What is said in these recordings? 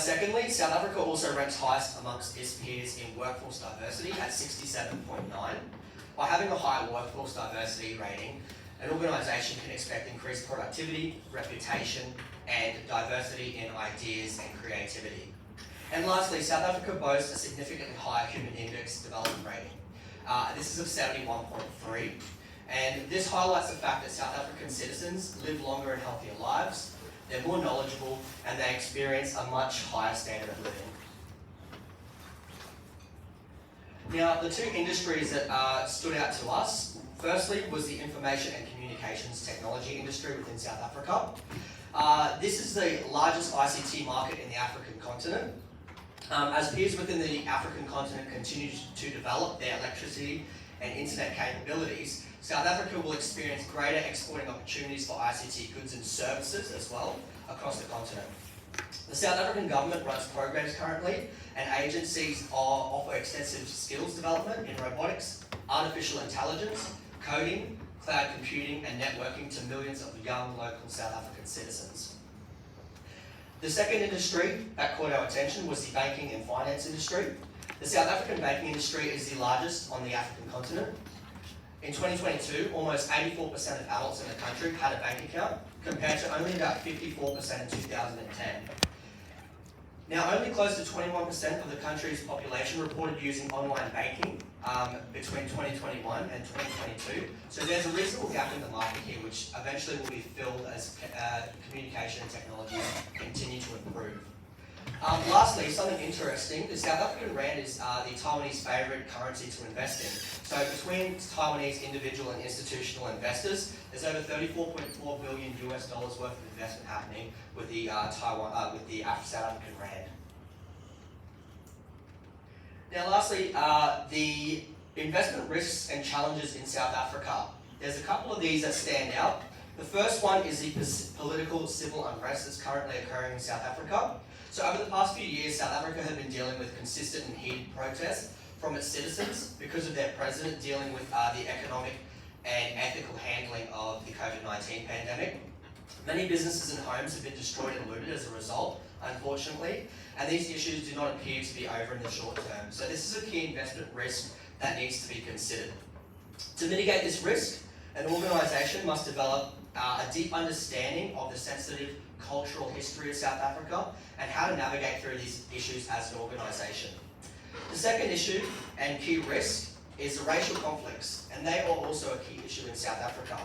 Secondly, South Africa also ranks highest amongst its peers in workforce diversity at 67.9. By having a high workforce diversity rating, an organisation can expect increased productivity, reputation, and diversity in ideas and creativity. And lastly, South Africa boasts a significantly higher human index development rating. This is of 71.3, and this highlights the fact that South African citizens live longer and healthier lives, they're more knowledgeable, and they experience a much higher standard of living. Now, the two industries that stood out to us, firstly, was the information and communications technology industry within South Africa. This is the largest ICT market in the African continent. As peers within the African continent continue to develop their electricity and internet capabilities, South Africa will experience greater exporting opportunities for ICT goods and services as well across the continent. The South African government runs programs currently, and agencies offer extensive skills development in robotics, artificial intelligence, coding, cloud computing, and networking to millions of young local South African citizens. The second industry that caught our attention was the banking and finance industry. The South African banking industry is the largest on the African continent. In 2022, almost 84% of adults in the country had a bank account, compared to only about 54% in 2010. Now, only close to 21% of the country's population reported using online banking between 2021 and 2022. So there's a reasonable gap in the market here, which eventually will be filled as communication and technologies continue to improve. Lastly, something interesting, the South African rand is the Taiwanese favourite currency to invest in. So between Taiwanese individual and institutional investors, there's over $34.4 billion worth of investment happening with the South African rand. Now lastly, the investment risks and challenges in South Africa. There's a couple of these that stand out. The first one is the political civil unrest that's currently occurring in South Africa. So over the past few years, South Africa has been dealing with consistent and heated protests from its citizens because of their president dealing with the economic and ethical handling of the COVID-19 pandemic. Many businesses and homes have been destroyed and looted as a result, unfortunately, and these issues do not appear to be over in the short term. So this is a key investment risk that needs to be considered. To mitigate this risk, an organisation must develop a deep understanding of the sensitive cultural history of South Africa and how to navigate through these issues as an organisation. The second issue and key risk is the racial conflicts, and they are also a key issue in South Africa.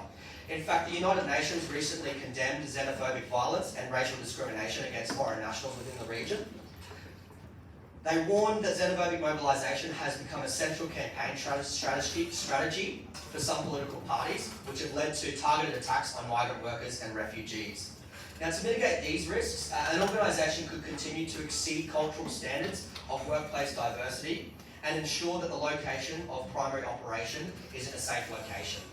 In fact, the United Nations recently condemned xenophobic violence and racial discrimination against foreign nationals within the region. They warned that xenophobic mobilisation has become a central campaign strategy for some political parties, which have led to targeted attacks on migrant workers and refugees. Now, to mitigate these risks, an organisation could continue to exceed cultural standards of workplace diversity and ensure that the location of primary operation is in a safe location.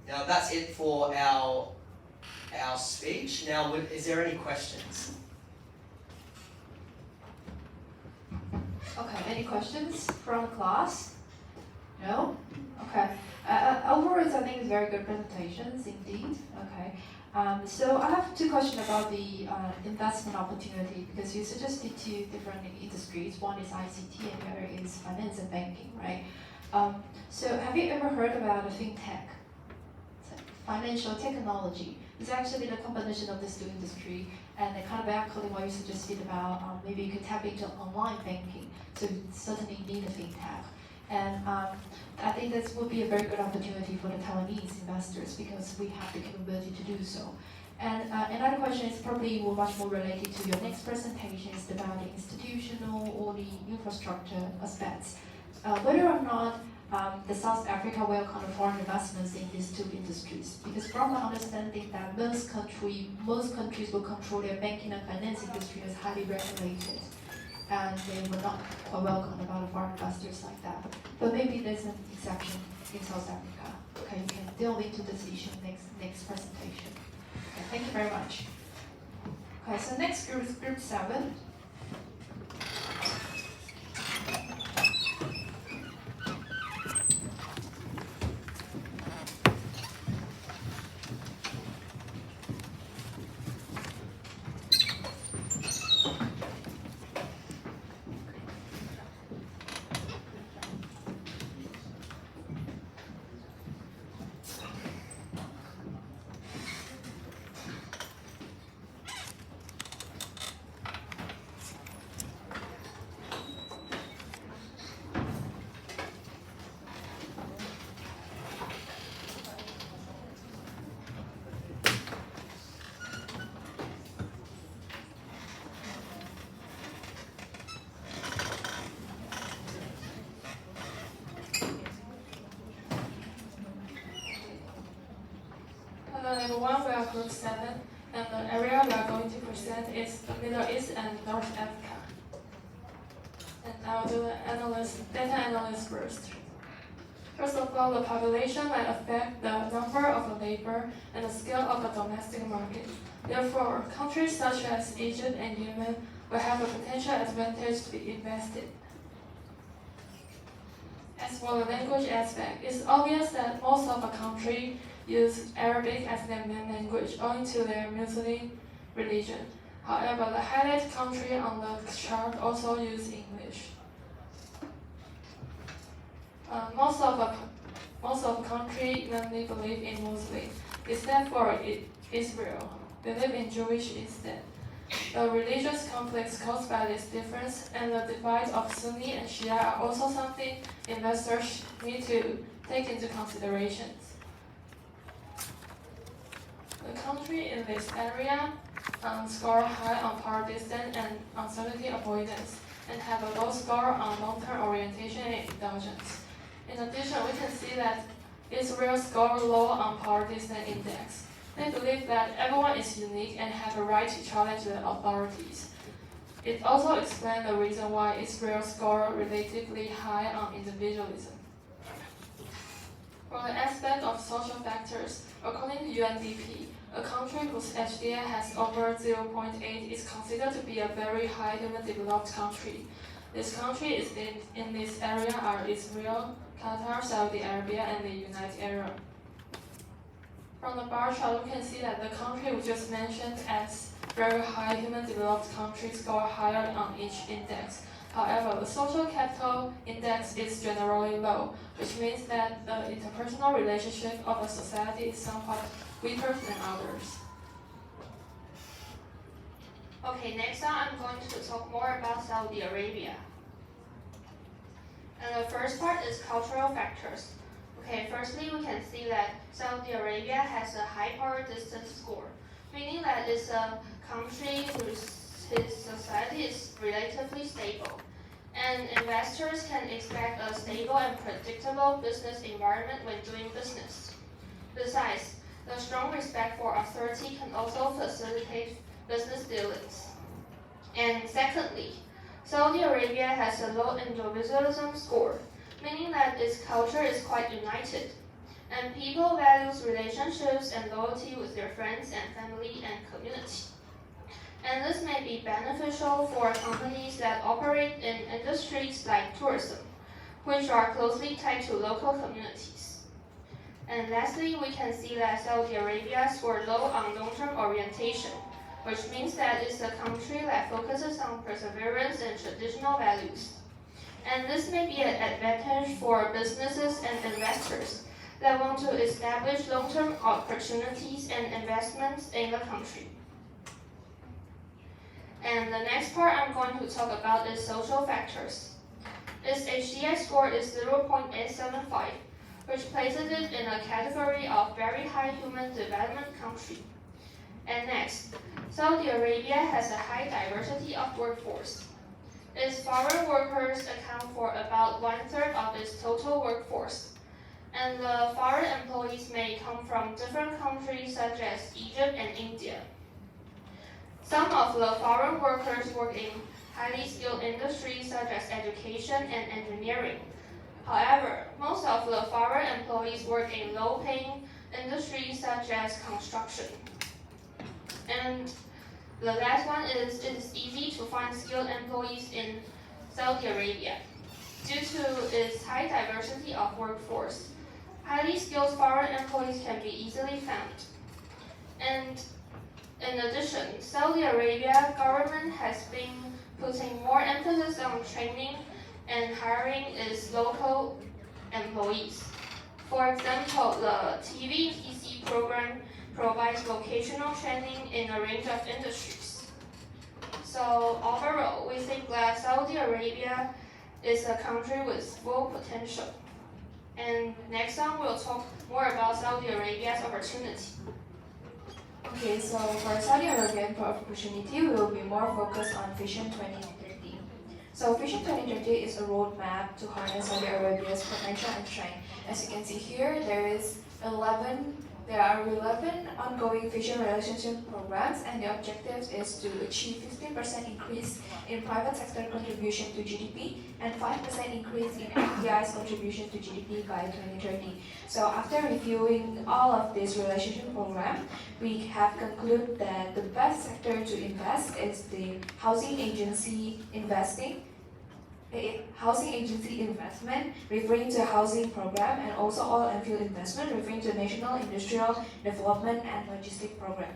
Now, that's it for our speech. Now, is there any questions? Okay, any questions from class? No? Okay. Overall, I think it's very good presentations indeed. Okay. So I have two questions about the investment opportunity, because you suggested two different industries. One is ICT and the other is finance and banking, right? So have you ever heard about a fintech? Financial technology. It's actually the combination of these two industries, and kind of echoing what you suggested about maybe you could tap into online banking. So you certainly need a fintech. And I think this would be a very good opportunity for the Taiwanese investors because we have the capability to do so. And another question is probably much more related to your next presentation, is about the institutional or the infrastructure aspects. Whether or not the South Africa welcome foreign investments in these two industries, because from my understanding that most countries will control their banking and finance industry as highly regulated, and they will not quite welcome about foreign investors like that. But maybe there's an exception in South Africa. Okay, you can delve into this issue next presentation. Okay, thank you very much. Okay, so next group is group 7. level 1 we are group 7, and the area we are going to present is the Middle East and North Africa. And I'll do the data analysis first. First of all, the population might affect the number of the labor and the scale of the domestic market. Therefore, countries such as Egypt and Yemen will have a potential advantage to be invested. As for the language aspect, it's obvious that most of the country use Arabic as their main language owing to their Muslim religion. However, the highlighted country on the chart also use English. Most of the country mainly believe in Muslim, except for Israel. They live in Jewish instead. The religious conflicts caused by this difference and the divide of Sunni and Shia are also something investors need to take into consideration. The country in this area score high on power distance and uncertainty avoidance, and have a low score on long-term orientation and indulgence. In addition, we can see that Israel score low on power distance index. They believe that everyone is unique and have a right to challenge the authorities. It also explains the reason why Israel score relatively high on individualism. For the aspect of social factors, according to UNDP, a country whose HDI has over 0.8 is considered to be a very high human developed country. This country is in this area are Israel, Qatar, Saudi Arabia, and the United Arab. From the bar chart, we can see that the country we just mentioned as very high human developed countries score higher on each index. However, the social capital index is generally low, which means that the interpersonal relationship of a society is somewhat weaker than others. Okay, next on I'm going to talk more about Saudi Arabia. And the first part is cultural factors. Okay, firstly, we can see that Saudi Arabia has a high power distance score, meaning that it's a country whose society is relatively stable. And investors can expect a stable and predictable business environment when doing business. Besides, the strong respect for authority can also facilitate business dealings. And secondly, Saudi Arabia has a low individualism score, meaning that its culture is quite united, and people values relationships and loyalty with their friends and family and community. And this may be beneficial for companies that operate in industries like tourism, which are closely tied to local communities. And lastly, we can see that Saudi Arabia scored low on long-term orientation, which means that it's a country that focuses on perseverance and traditional values. And this may be an advantage for businesses and investors that want to establish long-term opportunities and investments in the country. And the next part I'm going to talk about is social factors. Its HDI score is 0.875, which places it in a category of very high human development country. And next, Saudi Arabia has a high diversity of workforce. Its foreign workers account for about 1/3 of its total workforce. And the foreign employees may come from different countries such as Egypt and India. Some of the foreign workers work in highly skilled industries such as education and engineering. However, most of the foreign employees work in low-paying industries such as construction. And the last one is it is easy to find skilled employees in Saudi Arabia. Due to its high diversity of workforce, highly skilled foreign employees can be easily found. And in addition, Saudi Arabia government has been putting more emphasis on training and hiring its local employees. For example, the TVTC program provides vocational training in a range of industries. So overall, we think that Saudi Arabia is a country with full potential. And next on, we'll talk more about Saudi Arabia's opportunity. Okay, so for Saudi Arabian opportunity, we will be more focused on Vision 2030. So Vision 2030 is a roadmap to harness Saudi Arabia's potential and strength. As you can see here, there is 11 There are 11 ongoing future relationship programs, and the objective is to achieve 15% increase in private sector contribution to GDP and 5% increase in FDI's contribution to GDP by 2030. So after reviewing all of these relationship programs, we have concluded that the best sector to invest is the housing agency investment, referring to housing program, and also oil and fuel investment, referring to national industrial development and logistic program.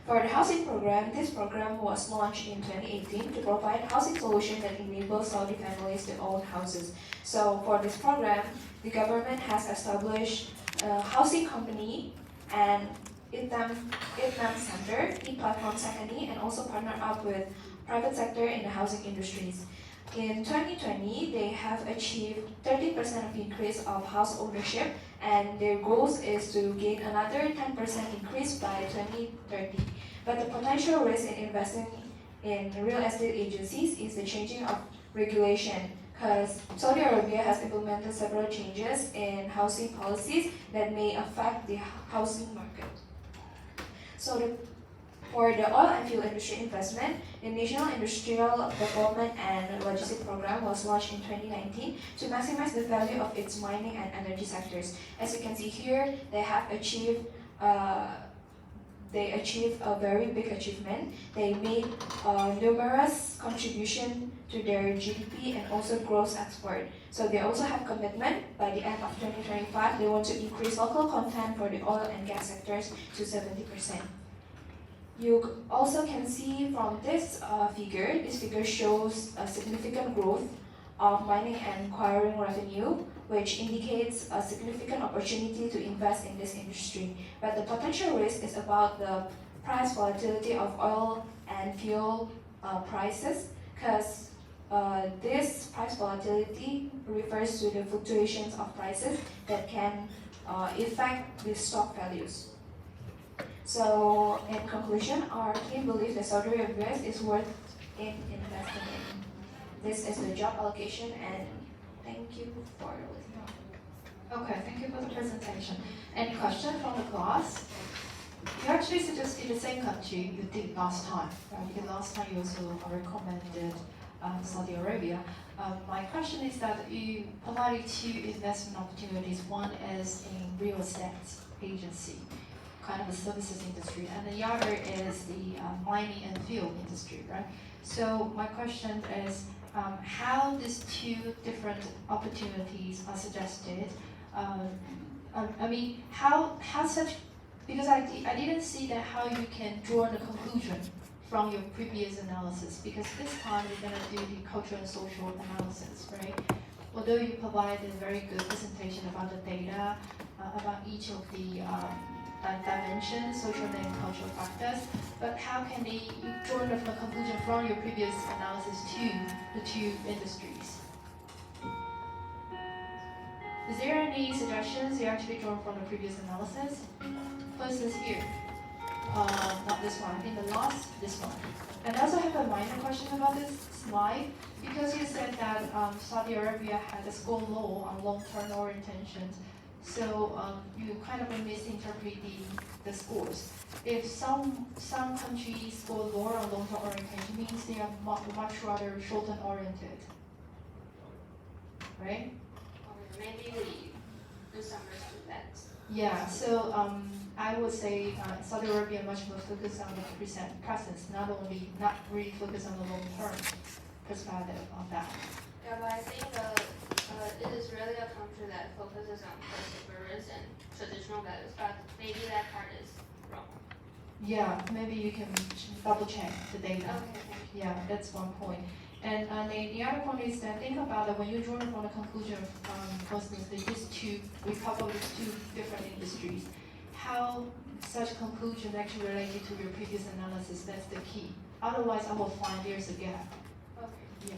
For the housing program, this program was launched in 2018 to provide housing solution that enables Saudi families to own houses. So for this program, the government has established a housing company and Itnam Center, e-platform Sakani, and also partnered up with private sector in the housing industries. In 2020, they have achieved 30% of increase of house ownership, and their goals is to gain another 10% increase by 2030. But the potential risk in investing in real estate agencies is the changing of regulation, because Saudi Arabia has implemented several changes in housing policies that may affect the housing market. So for the oil and fuel industry investment, the National Industrial Development and Logistics Program was launched in 2019 to maximize the value of its mining and energy sectors. As you can see here, they have achieved a very big achievement. They made numerous contributions to their GDP and also gross export. So they also have commitment by the end of 2025, they want to increase local content for the oil and gas sectors to 70%. You also can see from this figure shows a significant growth of mining and quarrying revenue, which indicates a significant opportunity to invest in this industry. But the potential risk is about the price volatility of oil and fuel prices, because this price volatility refers to the fluctuations of prices that can affect the stock values. So, in conclusion, our team believes that Saudi Arabia is worth in investing in. This is the job allocation, and thank you for listening. Okay, thank you for the presentation. Any question from the class? You actually suggested the same country you did last time, right? Because last time you also recommended Saudi Arabia. My question is that you provided two investment opportunities. One is in real estate agency, kind of a services industry, and the other is the mining and fuel industry, right? So my question is how these two different opportunities are suggested. I mean, how such, because I didn't see that how you can draw the conclusion from your previous analysis, because this time we're going to do the cultural and social analysis, right? Although you provided a very good presentation about the data, about each of the dimensions, social and cultural factors, but how can you draw the conclusion from your previous analysis to the two industries? Is there any suggestions you actually drawn from the previous analysis? For instance, here, not this one, I think this one. And I also have a minor question about this slide, because you said that Saudi Arabia had a score low on long-term orientations. So you kind of misinterpret the scores. If some countries score lower on long-term orientation, means they are much rather short-term oriented, right? Maybe we misunderstood that. Yeah. So I would say Saudi Arabia much more focused on the presence, not really focused on the long-term perspective of that. Yeah, but I think it is really a country that focuses on perseverance and traditional values, but maybe that part is wrong. Yeah, maybe you can double check the data. Okay, thank you. Yeah, that's one point. And the other point is that think about that when you draw from the conclusion of for instance, we couple these two different industries, how such conclusion actually related to your previous analysis, that's the key. Otherwise, I will find there's a gap. Okay. Yeah.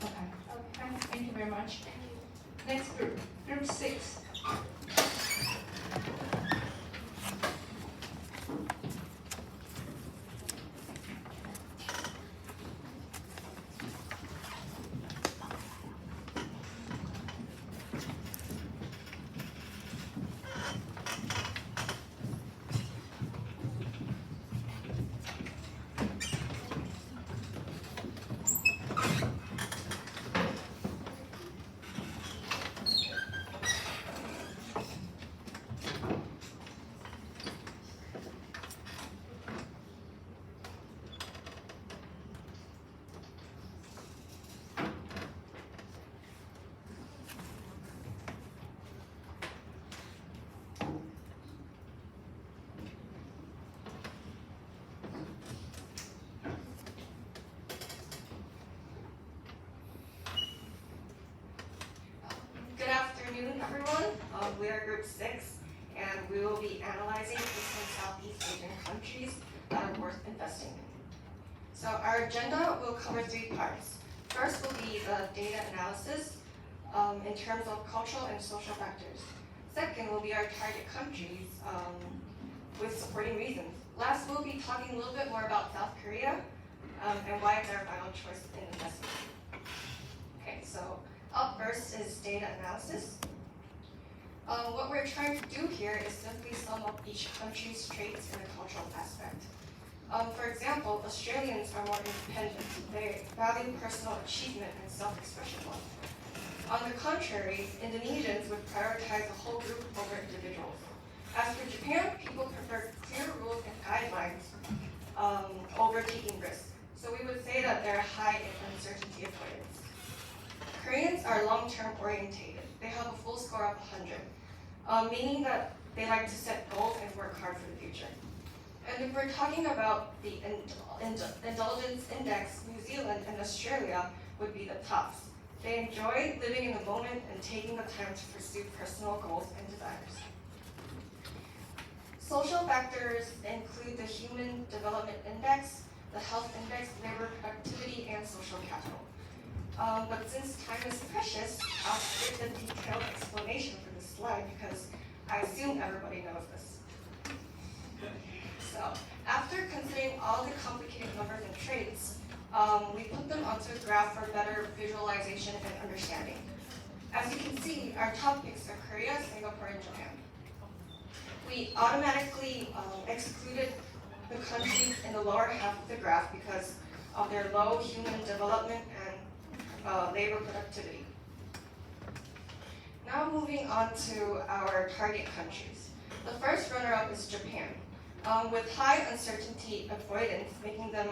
Okay. Okay. Thank you very much. Thank you. Next group, group 6. Group 6, and we will be analyzing East and Southeast Asian countries that are worth investing in. So our agenda will cover 3 parts. First will be the data analysis in terms of cultural and social factors. Second will be our target countries with supporting reasons. Last, we'll be talking a little bit more about South Korea and why it's our final choice in investment. Okay, so up first is data analysis. What we're trying to do here is simply sum up each country's traits in a cultural aspect. For example, Australians are more independent. They value personal achievement and self-expression more. On the contrary, Indonesians would prioritize the whole group over individuals. As for Japan, people prefer clear rules and guidelines over taking risks. So we would say that they're high in uncertainty avoidance. Koreans are long-term orientated. They have a full score of 100, meaning that they like to set goals and work hard for the future. And if we're talking about the indulgence index, New Zealand and Australia would be the tops. They enjoy living in the moment and taking the time to pursue personal goals and desires. Social factors include the Human Development Index, the Health Index, labor productivity, and social capital. But since time is precious, I'll skip the detailed explanation for this slide because I assume everybody knows this. So, after considering all the complicated numbers and traits, we put them onto a graph for better visualization and understanding. As you can see, our top picks are Korea, Singapore, and Japan. We automatically excluded the countries in the lower half of the graph because of their low human development and labor productivity. Now moving on to our target countries. The first runner-up is Japan. With high uncertainty avoidance, making them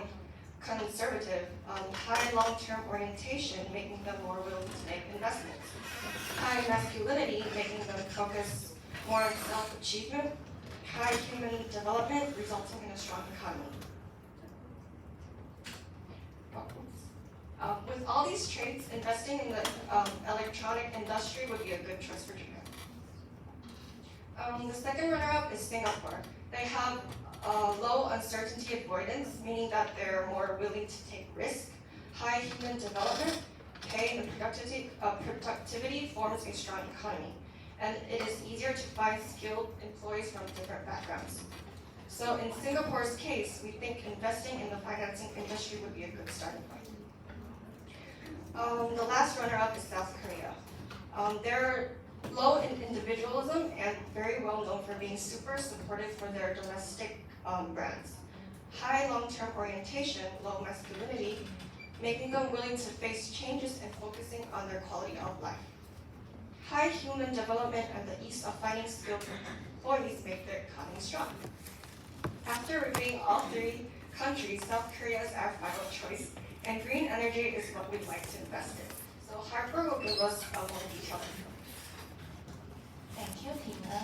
conservative, high long-term orientation, making them more willing to make investments, high masculinity, making them focus more on self-achievement, high human development, resulting in a strong economy. With all these traits, investing in the electronic industry would be a good choice for Japan. The second runner-up is Singapore. They have low uncertainty avoidance, meaning that they're more willing to take risk. High human development, pay and productivity forms a strong economy. And it is easier to find skilled employees from different backgrounds. So in Singapore's case, we think investing in the financing industry would be a good starting point. The last runner-up is South Korea. They're low in individualism and very well known for being super supportive for their domestic brands. High long-term orientation, low masculinity, making them willing to face changes and focusing on their quality of life. High human development and the ease of finding skilled employees make their economy strong. After reviewing all 3 countries, South Korea is our final choice, and green energy is what we'd like to invest in. So Harper will give us a more detailed information. Thank you, Tina.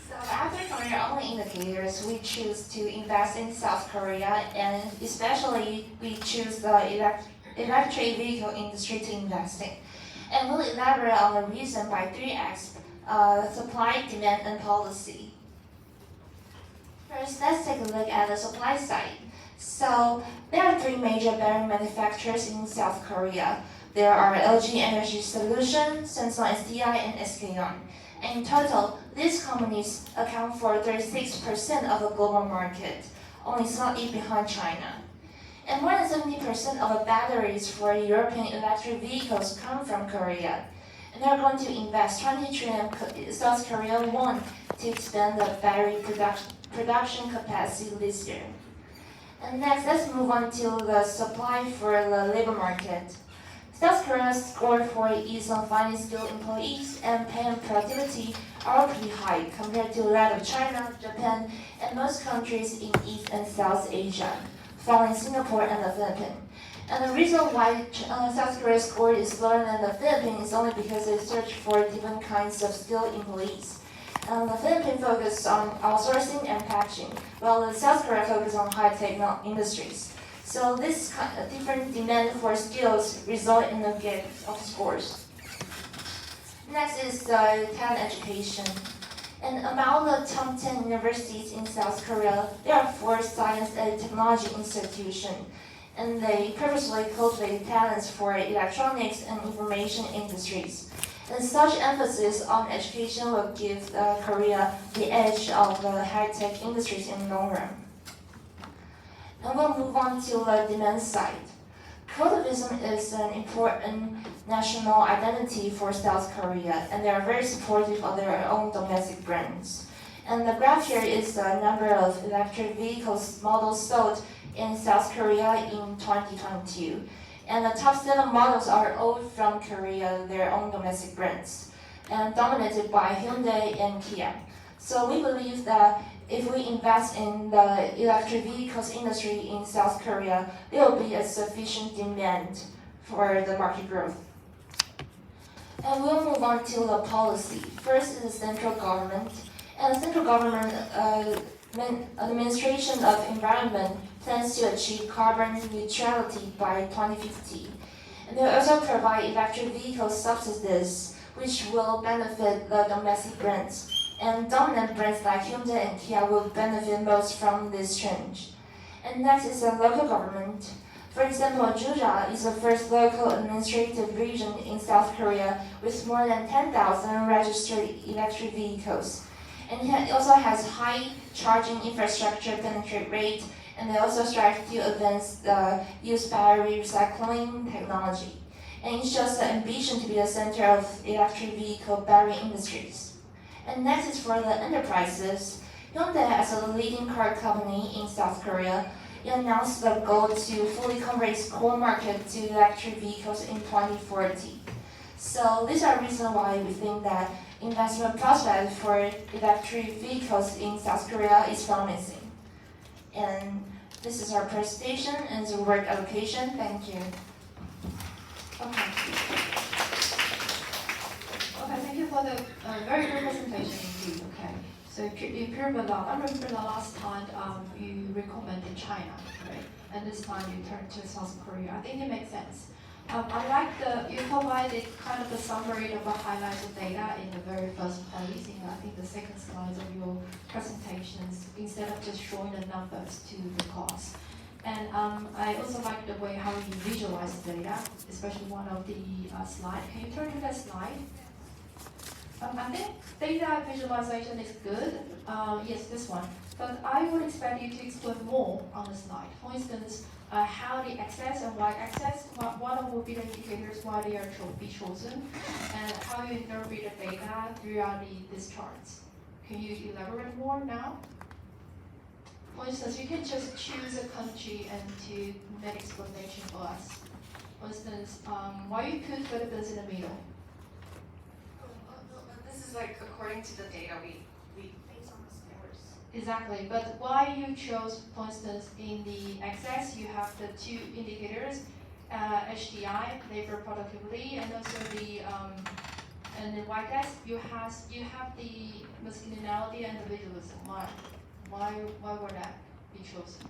So after career-only indicators, we choose to invest in South Korea, and especially we choose the electric vehicle industry to invest in. And we'll elaborate on the reason by 3 aspects: supply, demand, and policy. First, let's take a look at the supply side. So there are 3 major battery manufacturers in South Korea. There are LG Energy Solution, Samsung SDI, and SK On. In total, these companies account for 36% of the global market, only slightly behind China. And more than 70% of the batteries for European electric vehicles come from Korea. And they're going to invest 20 trillion South Korean won to expand the battery production capacity this year. And next, let's move on to the supply for the labor market. South Korea's score for ease of finding skilled employees and pay and productivity are pretty high compared to that of China, Japan, and most countries in East and South Asia, following Singapore and the Philippines. And the reason why South Korea's score is lower than the Philippines is only because they search for different kinds of skilled employees. The Philippines focus on outsourcing and packaging, while the South Korea focus on high-tech industries. So this different demand for skills result in a gap of scores. Next is talent education. And among the top 10 universities in South Korea, there are 4 science and technology institutions, and they purposely cultivate talents for electronics and information industries. And such emphasis on education will give Korea the edge of the high-tech industries in the long run. And we'll move on to the demand side. Cultivism is an important national identity for South Korea, and they are very supportive of their own domestic brands. And the graph here is the number of electric vehicles models sold in South Korea in 2022. And the top 7 models are all from Korea, their own domestic brands, and dominated by Hyundai and Kia. So we believe that if we invest in the electric vehicles industry in South Korea, there will be a sufficient demand for the market growth. And we'll move on to the policy. First is the central government. And the central government Administration of Environment plans to achieve carbon neutrality by 2050. And they also provide electric vehicle subsidies, which will benefit the domestic brands. And dominant brands like Hyundai and Kia will benefit most from this change. And next is the local government. For example, Juja is the first local administrative region in South Korea with more than 10,000 registered electric vehicles. And it also has high charging infrastructure penetration rate, and they also strive to advance the use battery recycling technology. And it shows the ambition to be the center of electric vehicle battery industries. And next is for the enterprises. Hyundai, as a leading car company in South Korea, announced the goal to fully convert its core market to electric vehicles in 2040. So these are reasons why we think that investment prospect for electric vehicles in South Korea is promising. And this is our presentation and the work allocation. Thank you. Okay, thank you for the very good presentation indeed. Okay, so you improved a lot. I remember the last time you recommended China, right? And this time you turned to South Korea. I think it makes sense. I like you provided kind of the summary of the highlights of data in the very first place, in I think the second slide of your presentations, instead of just showing the numbers to the class. And I also like the way how you visualize the data, especially one of the slides. Can you turn to that slide? I think data visualization is good. Yes, this one. But I would expect you to explain more on the slide. For instance, how the x-axis and y-axis, what will be the indicators why they are be chosen, and how you interpret the data throughout these charts. Can you elaborate more now? For instance, you can just choose a country and to make explanation for us. For instance, why you put Philippines in the middle? This is like according to the data we based on the scores. Exactly, but why you chose, for instance, in the x-axis you have the 2 indicators, HDI, labor productivity, and also the and the y-axis you have the masculinity and individualism. Why would that be chosen?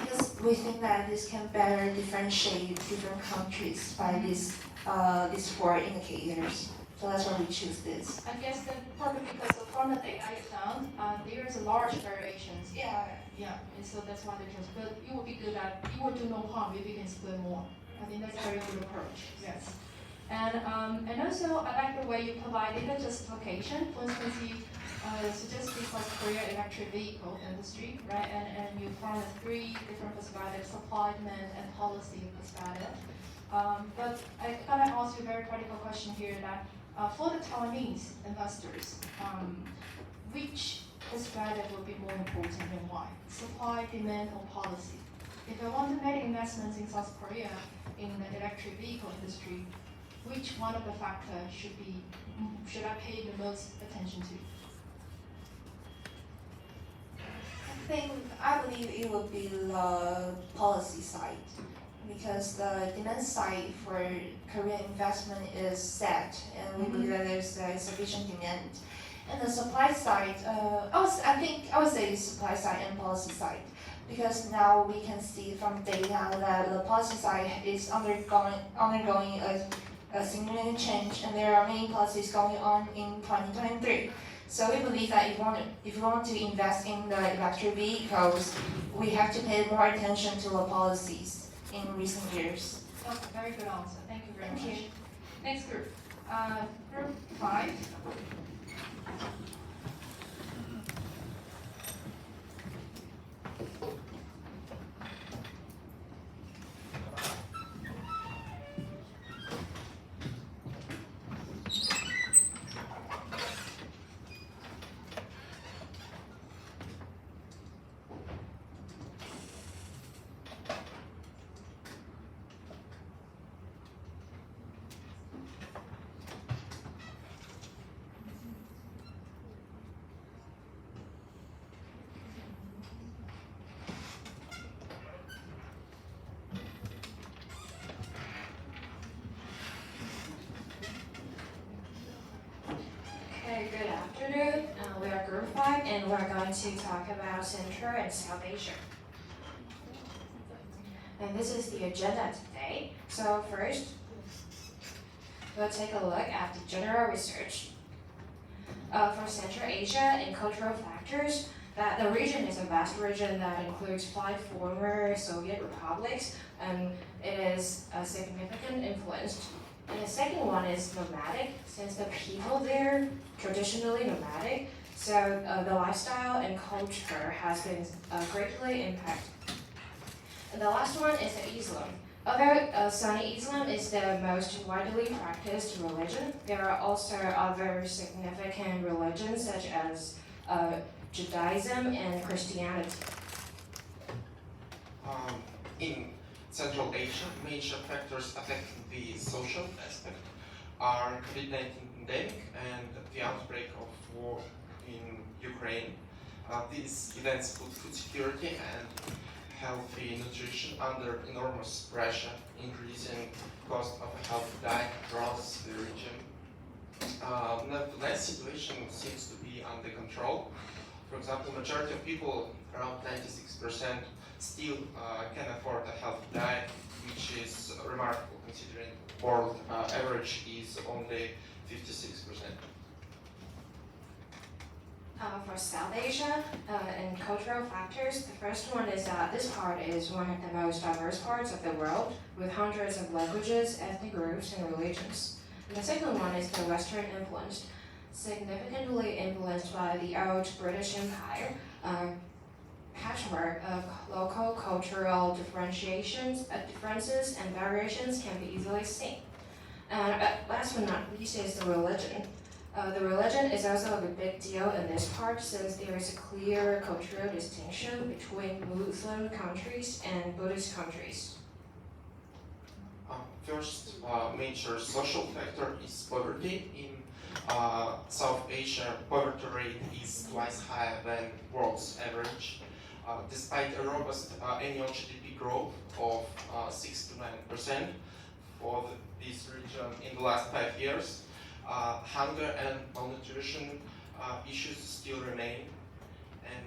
Because we think that this can better differentiate different countries by these 4 indicators. So that's why we choose this. I guess that probably because from the data I found, there is a large variations. Yeah. Yeah, and so that's why they chose. But it would be good that it would do no harm if you can split more. I think that's a very good approach. Yes. And also I like the way you provided a justification. For instance, you suggested South Korea electric vehicle industry, right? And you found 3 different perspectives: supply, demand, and policy perspective. But I kind of ask you a very critical question here that for the Taiwanese investors, which perspective would be more important and why? Supply, demand, or policy? If I want to make investments in South Korea in the electric vehicle industry, which one of the factors should I pay the most attention to? I believe it would be the policy side, because the demand side for Korean investment is set, and we believe that there's sufficient demand. And the supply side, I would say supply side and policy side, because now we can see from data that the policy side is undergoing a a significant change, and there are many policies going on in 2023. So we believe that if you want to invest in the electric vehicles, we have to pay more attention to the policies in recent years. Oh, very good answer. Thank you very Thank much. you. Next group. Group 5. Okay, good afternoon. We are Group 5 and we're going to talk about Central and South Asia. And this is the agenda today. So first, we'll take a look at the general research. For Central Asia and cultural factors, that the region is a vast region that includes 5 former Soviet republics, and it is a significant influence. And the second one is nomadic, since the people there traditionally nomadic, so the lifestyle and culture has been greatly impacted. And the last one is Islam. Although Sunni Islam is the most widely practiced religion, there are also other significant religions such as Judaism and Christianity. In Central Asia, major factors affecting the social aspect are COVID-19 pandemic and the outbreak of war in Ukraine. These events put food security and healthy nutrition under enormous pressure, increasing cost of a healthy diet across the region. Nevertheless, situation seems to be under control. For example, majority of people, around 96%, still can afford a healthy diet, which is remarkable considering world average is only 56%. For South Asia and cultural factors, the first one is that this part is one of the most diverse parts of the world, with hundreds of languages, ethnic groups, and religions. And the second one is the Western influence, significantly influenced by the old British Empire. Patchwork of local cultural differences and variations can be easily seen. And last but not least is the religion. The religion is also a big deal in this part since there is a clear cultural distinction between Muslim countries and Buddhist countries. First major social factor is poverty. In South Asia, poverty rate is twice higher than world's average. Despite a robust annual GDP growth of 6 to 9% for this region in the last 5 years, hunger and malnutrition issues still remain, and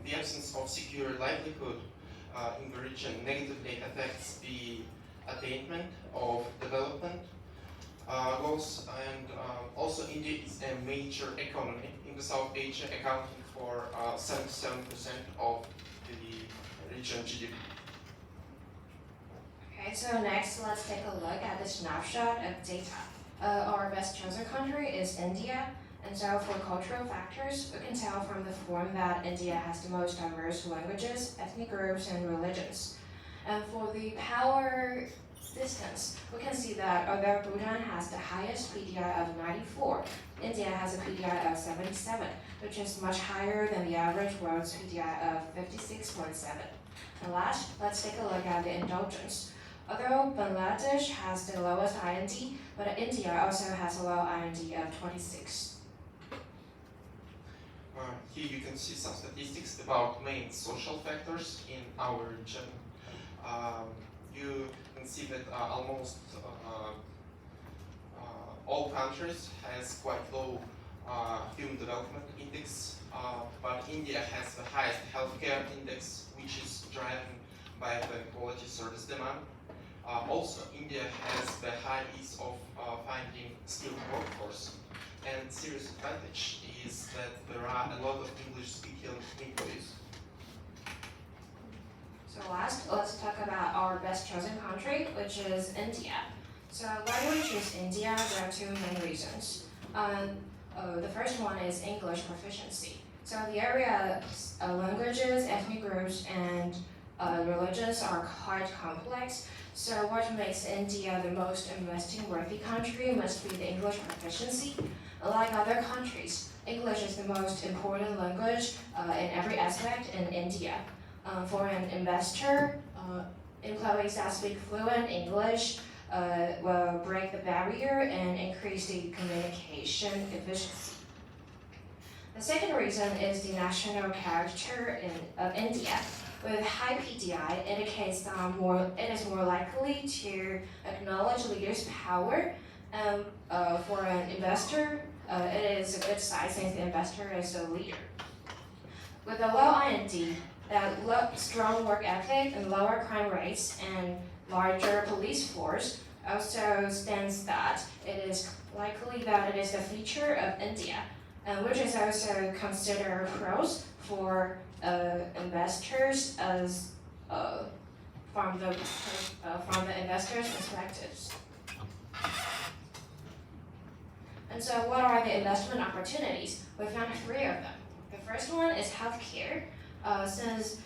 the absence of secure livelihood in the region negatively affects the attainment of development goals. And also India is a major economy in the South Asia, accounting for 77% of the region GDP. Okay, so next let's take a look at the snapshot of data. Our best chosen country is India, and so for cultural factors, we can tell from the form that India has the most diverse languages, ethnic groups, and religions. And for the power distance, we can see that although Bhutan has the highest PDI of 94, India has a PDI of 77, which is much higher than the average world's PDI of 56.7. And last, let's take a look at the indulgence. Although Bangladesh has the lowest IND, but India also has a low IND of 26. Here you can see some statistics about main social factors in our region. You can see that almost all countries has quite low human development index, but India has the highest healthcare index, which is driven by the quality service demand. Also, India has the high ease of finding skilled workforce. And serious advantage is that there are a lot of English-speaking employees. So last, let's talk about our best chosen country, which is India. So why do we choose India? There are two main reasons. The first one is English proficiency. So the area languages, ethnic groups, and religions are quite complex. So what makes India the most investing-worthy country must be the English proficiency. Unlike other countries, English is the most important language in every aspect in India. For an investor, employees that speak fluent English will break the barrier and increase the communication efficiency. The second reason is the national character of India. With high PDI, indicates that it is more likely to acknowledge leaders' power. For an investor, it is a good sign since the investor is a leader. With a low IND, strong work ethic and lower crime rates and larger police force also stands that it is likely that it is the feature of India, which is also considered pros for investors as from the investors' perspectives. And so, what are the investment opportunities? We found three of them. The first one is healthcare. Since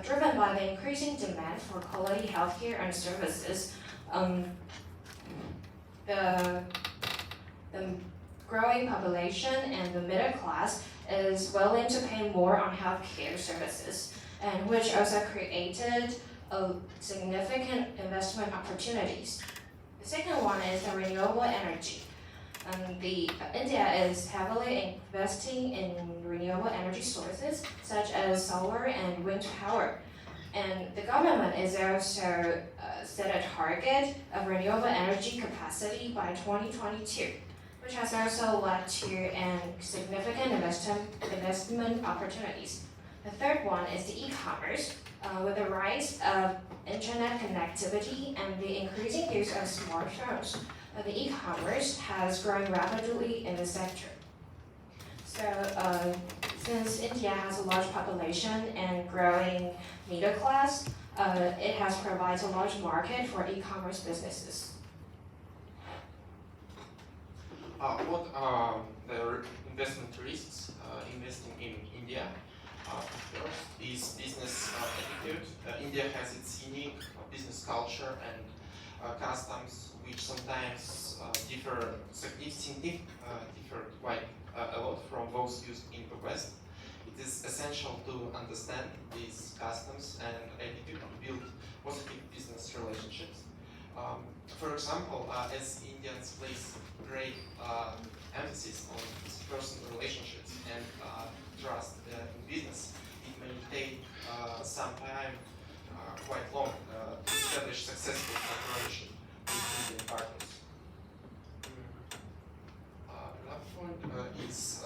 driven by the increasing demand for quality healthcare and services, the growing population and the middle class is willing to pay more on healthcare services, and which also created significant investment opportunities. The second one is the renewable energy. India is heavily investing in renewable energy sources such as solar and wind power. And the government is also set a target of renewable energy capacity by 2022, which has also led to significant investment opportunities. The third one is the e-commerce. With the rise of internet connectivity and the increasing use of smartphones, the e-commerce has grown rapidly in the sector. So, since India has a large population and growing middle class, it has provided a large market for e-commerce businesses. What are the investment risks investing in India? First is business attitude. India has its unique business culture and customs, which sometimes differ quite a lot from those used in the West. It is essential to understand these customs and attitude to build positive business relationships. For example, as Indians place great emphasis on personal relationships and trust in business, it may take some time, quite long, to establish successful cooperation with Indian partners. Another point is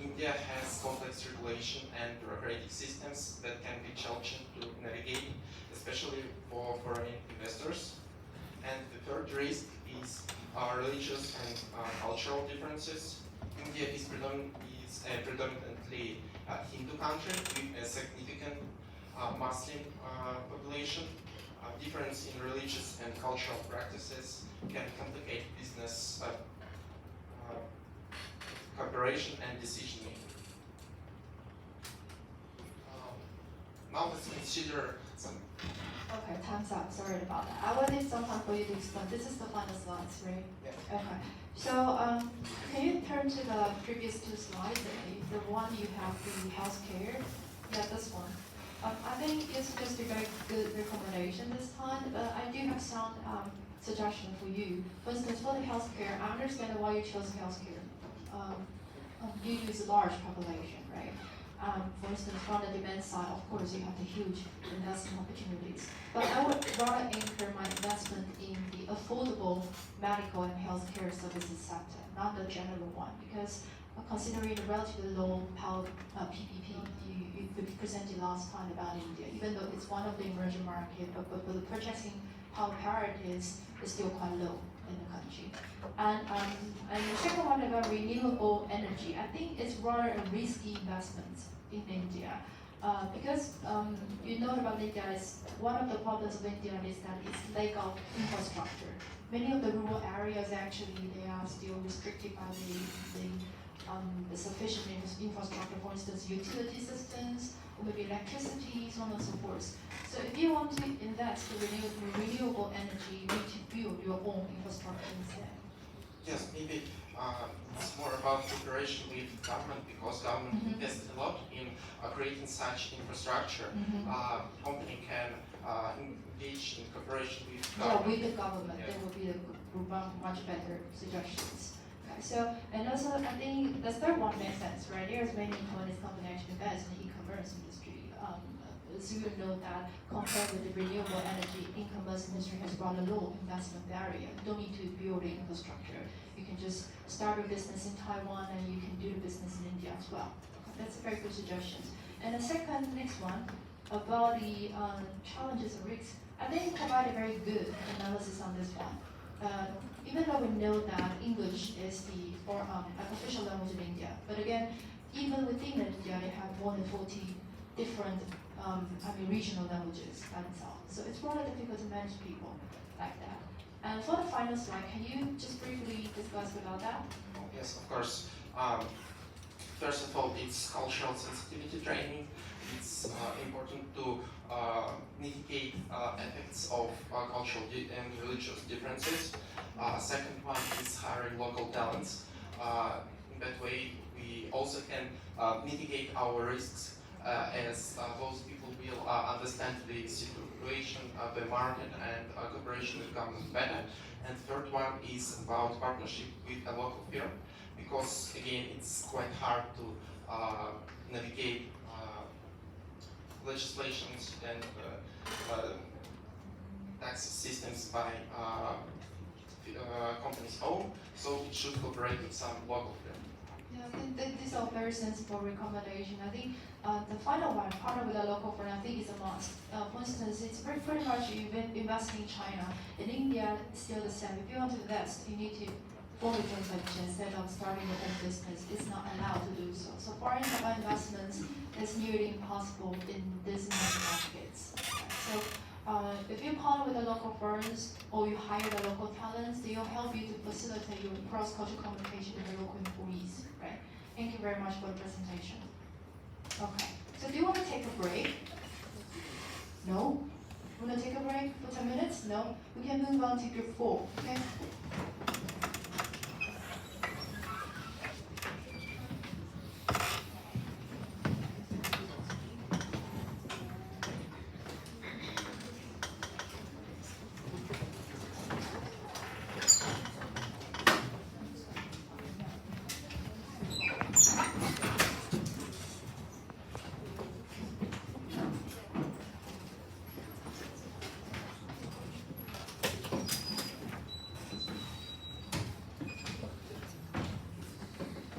India has complex regulation and bureaucratic systems that can be challenging to navigate, especially for foreign investors. And the third risk is religious and cultural differences. India is a predominantly Hindu country with a significant Muslim population. Difference in religious and cultural practices can complicate business cooperation and decision making. Now let's consider some. Okay, time's up. Sorry about that. I will need some time for you to explain. This is the final slides, right? Yeah. Okay. So, can you turn to the previous two slides? The one you have the healthcare. Yeah, this one. I think it's just a very good recommendation this time, but I do have some suggestion for you. For instance, for the healthcare, I understand why you chose healthcare. You use a large population, right? For instance, from the demand side, of course, you have the huge investment opportunities. But I would rather anchor my investment in the affordable medical and healthcare services sector, not the general one, because considering the relatively low PPP, the presented last time about India, even though it's one of the emerging market, but the purchasing power parity is still quite low in the country. And the second one about renewable energy, I think it's rather a risky investment in India. Because you know about India is one of the problems of India is that it's lack of infrastructure. Many of the rural areas actually they are still restricted by the sufficient infrastructure, for instance, utility systems, or maybe electricity, so on and so forth. So if you want to invest in renewable energy, you need to build your own infrastructure instead. Yes, maybe it's more about cooperation with government because government invests a lot in creating such infrastructure. Company can engage in cooperation with government. Yeah, with the government, that would be much better suggestions. Okay, so, and also I think the third one makes sense, right? There's many Taiwanese companies actually invest in the e-commerce industry. So you know that compared with the renewable energy, e-commerce industry has rather low investment barrier. You don't need to build the infrastructure. You can just start a business in Taiwan and you can do the business in India as well. Okay, that's a very good suggestion. And the next one, about the challenges and risks. I think you provide a very good analysis on this one. Even though we know that English is the official language in India, but again, even within India, they have more than 40 different regional languages by themselves. So it's rather difficult to manage people like that. And for the final slide, can you just briefly discuss about that? Yes, of course. First of all, it's cultural sensitivity training. It's important to mitigate effects of cultural and religious differences. Second one is hiring local talents. In that way, we also can mitigate our risks as those people will understand the situation, the market, and cooperation with government better. And third one is about partnership with a local firm, because again, it's quite hard to navigate legislations and tax systems by companies' own, so it should cooperate with some local firm. Yeah, I think these are very sensible recommendations. I think the final one, partner with a local firm, I think is a must. For instance, it's pretty much you invest in China. In India, it's still the same. If you want to invest, you need to form a joint venture instead of starting your own business. It's not allowed to do so. So foreign investments is nearly impossible in these emerging markets. So if you partner with the local firms or you hire the local talents, they will help you to facilitate your cross-cultural communication with the local employees, right? Thank you very much for the presentation. Okay, so do you want to take a break? No? You want to take a break for 10 minutes? No? We can move on to group 4, okay?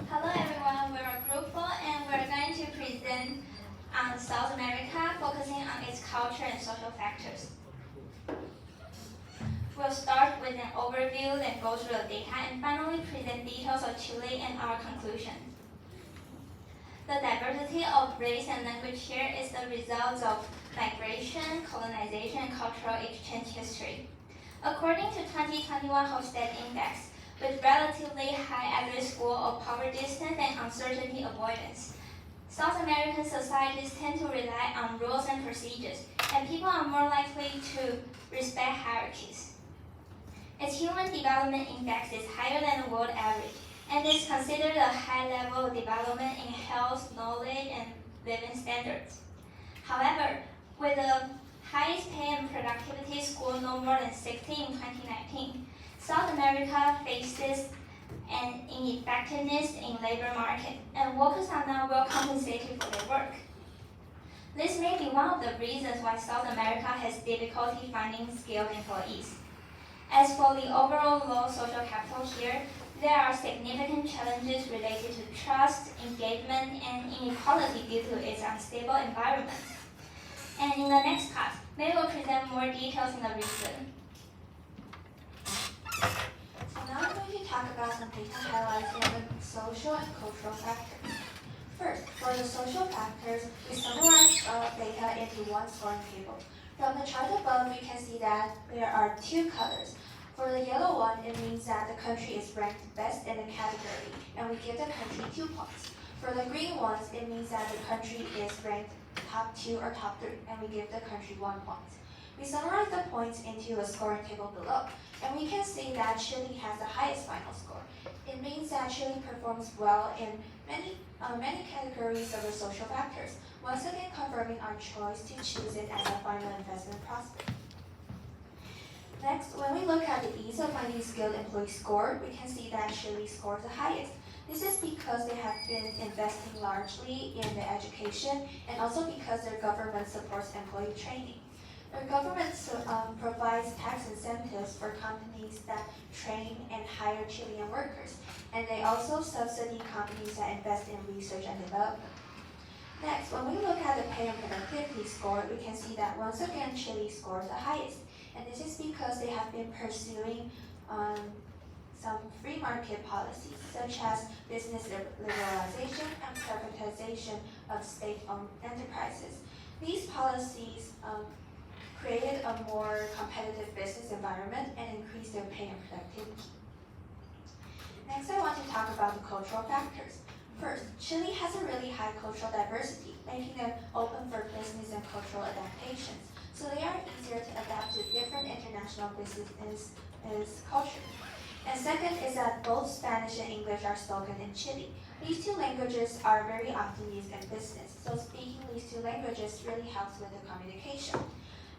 Hello everyone, we're a group 4 and we're going to present on South America, focusing on its culture and social factors. We'll start with an overview, then go through the data, and finally present details of Chile and our conclusion. The diversity of race and language here is the result of migration, colonization, and cultural exchange history. According to 2021 Hofstede Index, with relatively high average score of power distance and uncertainty avoidance, South American societies tend to rely on rules and procedures, and people are more likely to respect hierarchies. Its Human Development Index is higher than the world average, and is considered a high-level development in health, knowledge, and living standards. However, with the highest pay and productivity score no more than 60 in 2019, South America faces an ineffectiveness in labor market, and workers are not well compensated for their work. This may be one of the reasons why South America has difficulty finding skilled employees. As for the overall low social capital here, There are significant challenges related to trust, engagement, and inequality due to its unstable environment. And in the next part, May will present more details on the reason. So now I'm going to talk about some data highlights in the social and cultural factors. First, for the social factors, we summarize data into one scoring table. From the chart above, you can see that there are two colors. For the yellow one, it means that the country is ranked best in the category, and we give the country 2 points. For the green ones, it means that the country is ranked top 2 or top 3, and we give the country 1 point. We summarize the points into a scoring table below, and we can see that Chile has the highest final score. It means that Chile performs well in many categories of the social factors, once again confirming our choice to choose it as a final investment prospect. Next, when we look at the ease of finding skilled employee score, we can see that Chile scores the highest. This is because they have been investing largely in the education and also because their government supports employee training. Their government provides tax incentives for companies that train and hire Chilean workers, and they also subsidy companies that invest in research and development. Next, when we look at the pay and productivity score, we can see that once again Chile scores the highest, and this is because they have been pursuing some free market policies, such as business liberalization and privatization of state-owned enterprises. These policies created a more competitive business environment and increased their pay and productivity. Next, I want to talk about the cultural factors. First, Chile has a really high cultural diversity, making them open for business and cultural adaptations, so they are easier to adapt to different international business culture. And second is that both Spanish and English are spoken in Chile. These two languages are very often used in business, so speaking these two languages really helps with the communication.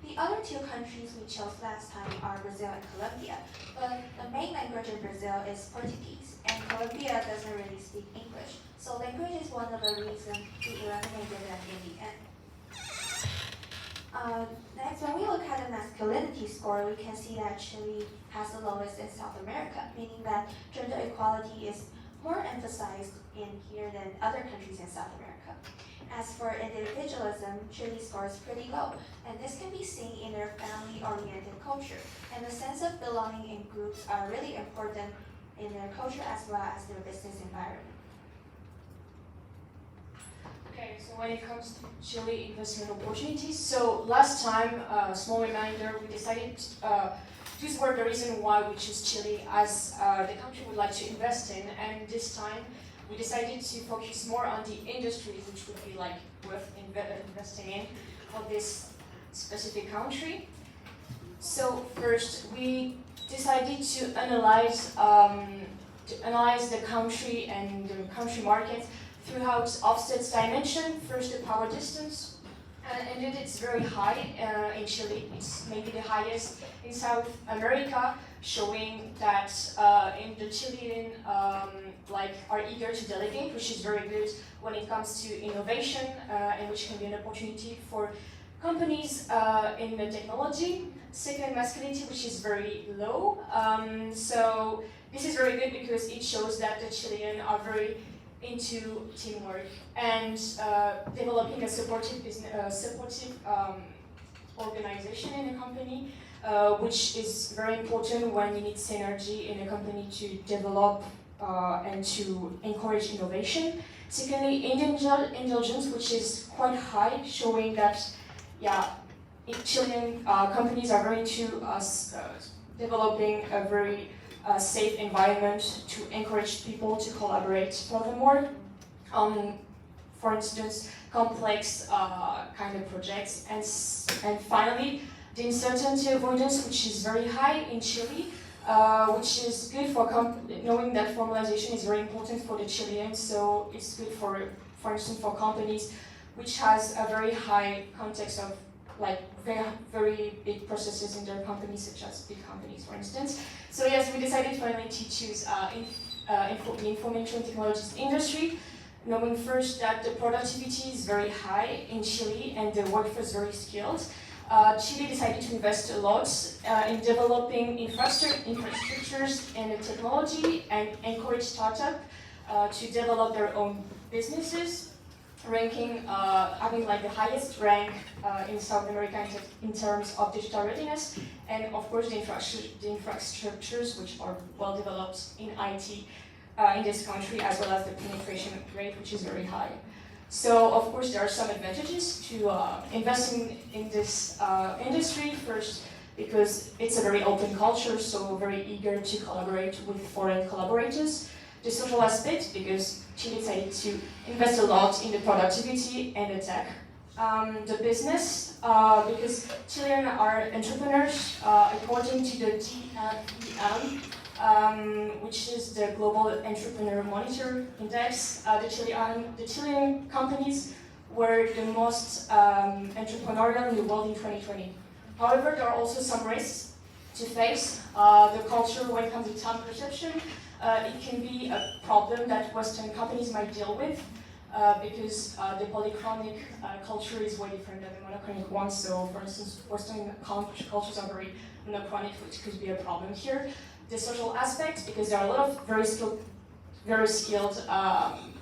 The other two countries we chose last time are Brazil and Colombia, but the main language in Brazil is Portuguese, and Colombia doesn't really speak English, so language is one of the reasons we eliminated them in the end. Next, when we look at the masculinity score, we can see that Chile has the lowest in South America, meaning that gender equality is more emphasized in here than other countries in South America. As for individualism, Chile scores pretty low, and this can be seen in their family-oriented culture, and the sense of belonging in groups are really important in their culture as well as their business environment. Okay, so when it comes to Chile investment opportunities, so last time, small reminder, we decided these were the reason why we chose Chile as the country we'd like to invest in, and this time we decided to focus more on the industries which would be like worth investing in for this specific country. So first, we decided to analyze the country and the country market throughout offsets dimension. First, the power distance, and indeed it's very high in Chile. It's maybe the highest in South America, showing that in the Chilean are eager to delegate, which is very good when it comes to innovation, and which can be an opportunity for companies in the technology. Second, masculinity, which is very low. So this is very good because it shows that the Chileans are very into teamwork and developing a supportive organization in a company, which is very important when you need synergy in a company to develop and to encourage innovation. Secondly, indulgence, which is quite high, showing that Chilean companies are very into developing a very safe environment to encourage people to collaborate. Furthermore, for instance, complex kind of projects. And finally, the uncertainty avoidance, which is very high in Chile, which is good for knowing that formalization is very important for the Chileans. So it's good for instance, for companies which has a very high context of very big processes in their companies, such as big companies, for instance. So yes, we decided finally to choose the information technologies industry, knowing first that the productivity is very high in Chile and the workforce very skilled. Chile decided to invest a lot in developing infrastructures and technology and encourage startups to develop their own businesses, having like the highest rank in South America in terms of digital readiness, and of course the infrastructures which are well developed in IT in this country, as well as the penetration rate, which is very high. So of course there are some advantages to investing in this industry. First, because it's a very open culture, so very eager to collaborate with foreign collaborators. The social aspect, because Chile decided to invest a lot in the productivity and the tech. The business, because Chilean are entrepreneurs, according to the MBM, which is the Global Entrepreneur Monitor Index. The Chilean companies were the most entrepreneurial in the world in 2020. However, there are also some risks to face. The culture when it comes to time perception, it can be a problem that Western companies might deal with because the polychronic culture is way different than the monochronic one. So, for instance, Western cultures are very monochronic, which could be a problem here. The social aspect, because there are a lot of very skilled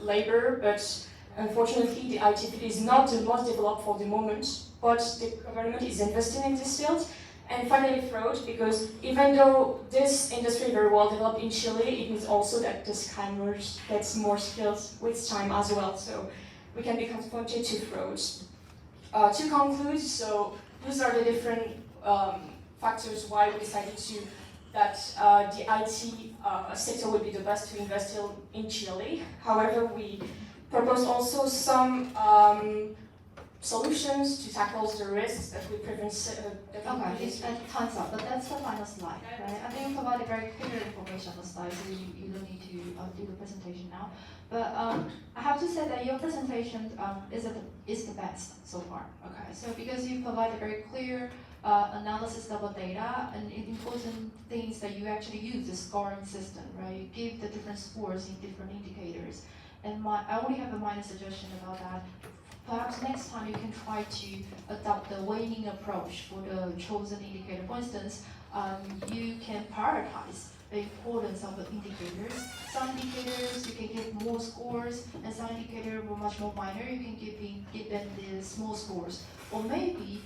labor, but unfortunately the IT field is not the most developed for the moment, but the government is investing in this field. And finally, fraud, because even though this industry is very well developed in Chile, it means also that the scammers get more skilled with time as well, so we can be confronted to frauds. To conclude, so these are the different factors why we decided that the IT sector would be the best to invest in Chile. However, we proposed also some solutions to tackle the risks that we prevent. Time's up, but that's the final slide, right? I think you provided very clear information on the slide, so you don't need to do the presentation now. But I have to say that your presentation is the best so far. Okay, so because you provided very clear analysis of the data, and important things that you actually use the scoring system, right? You give the different scores in different indicators. And I only have a minor suggestion about that. Perhaps next time you can try to adopt the weighting approach for the chosen indicator. For instance, you can prioritize the importance of the indicators. Some indicators you can give more scores, and some indicators were much more minor. You can give them the small scores, or maybe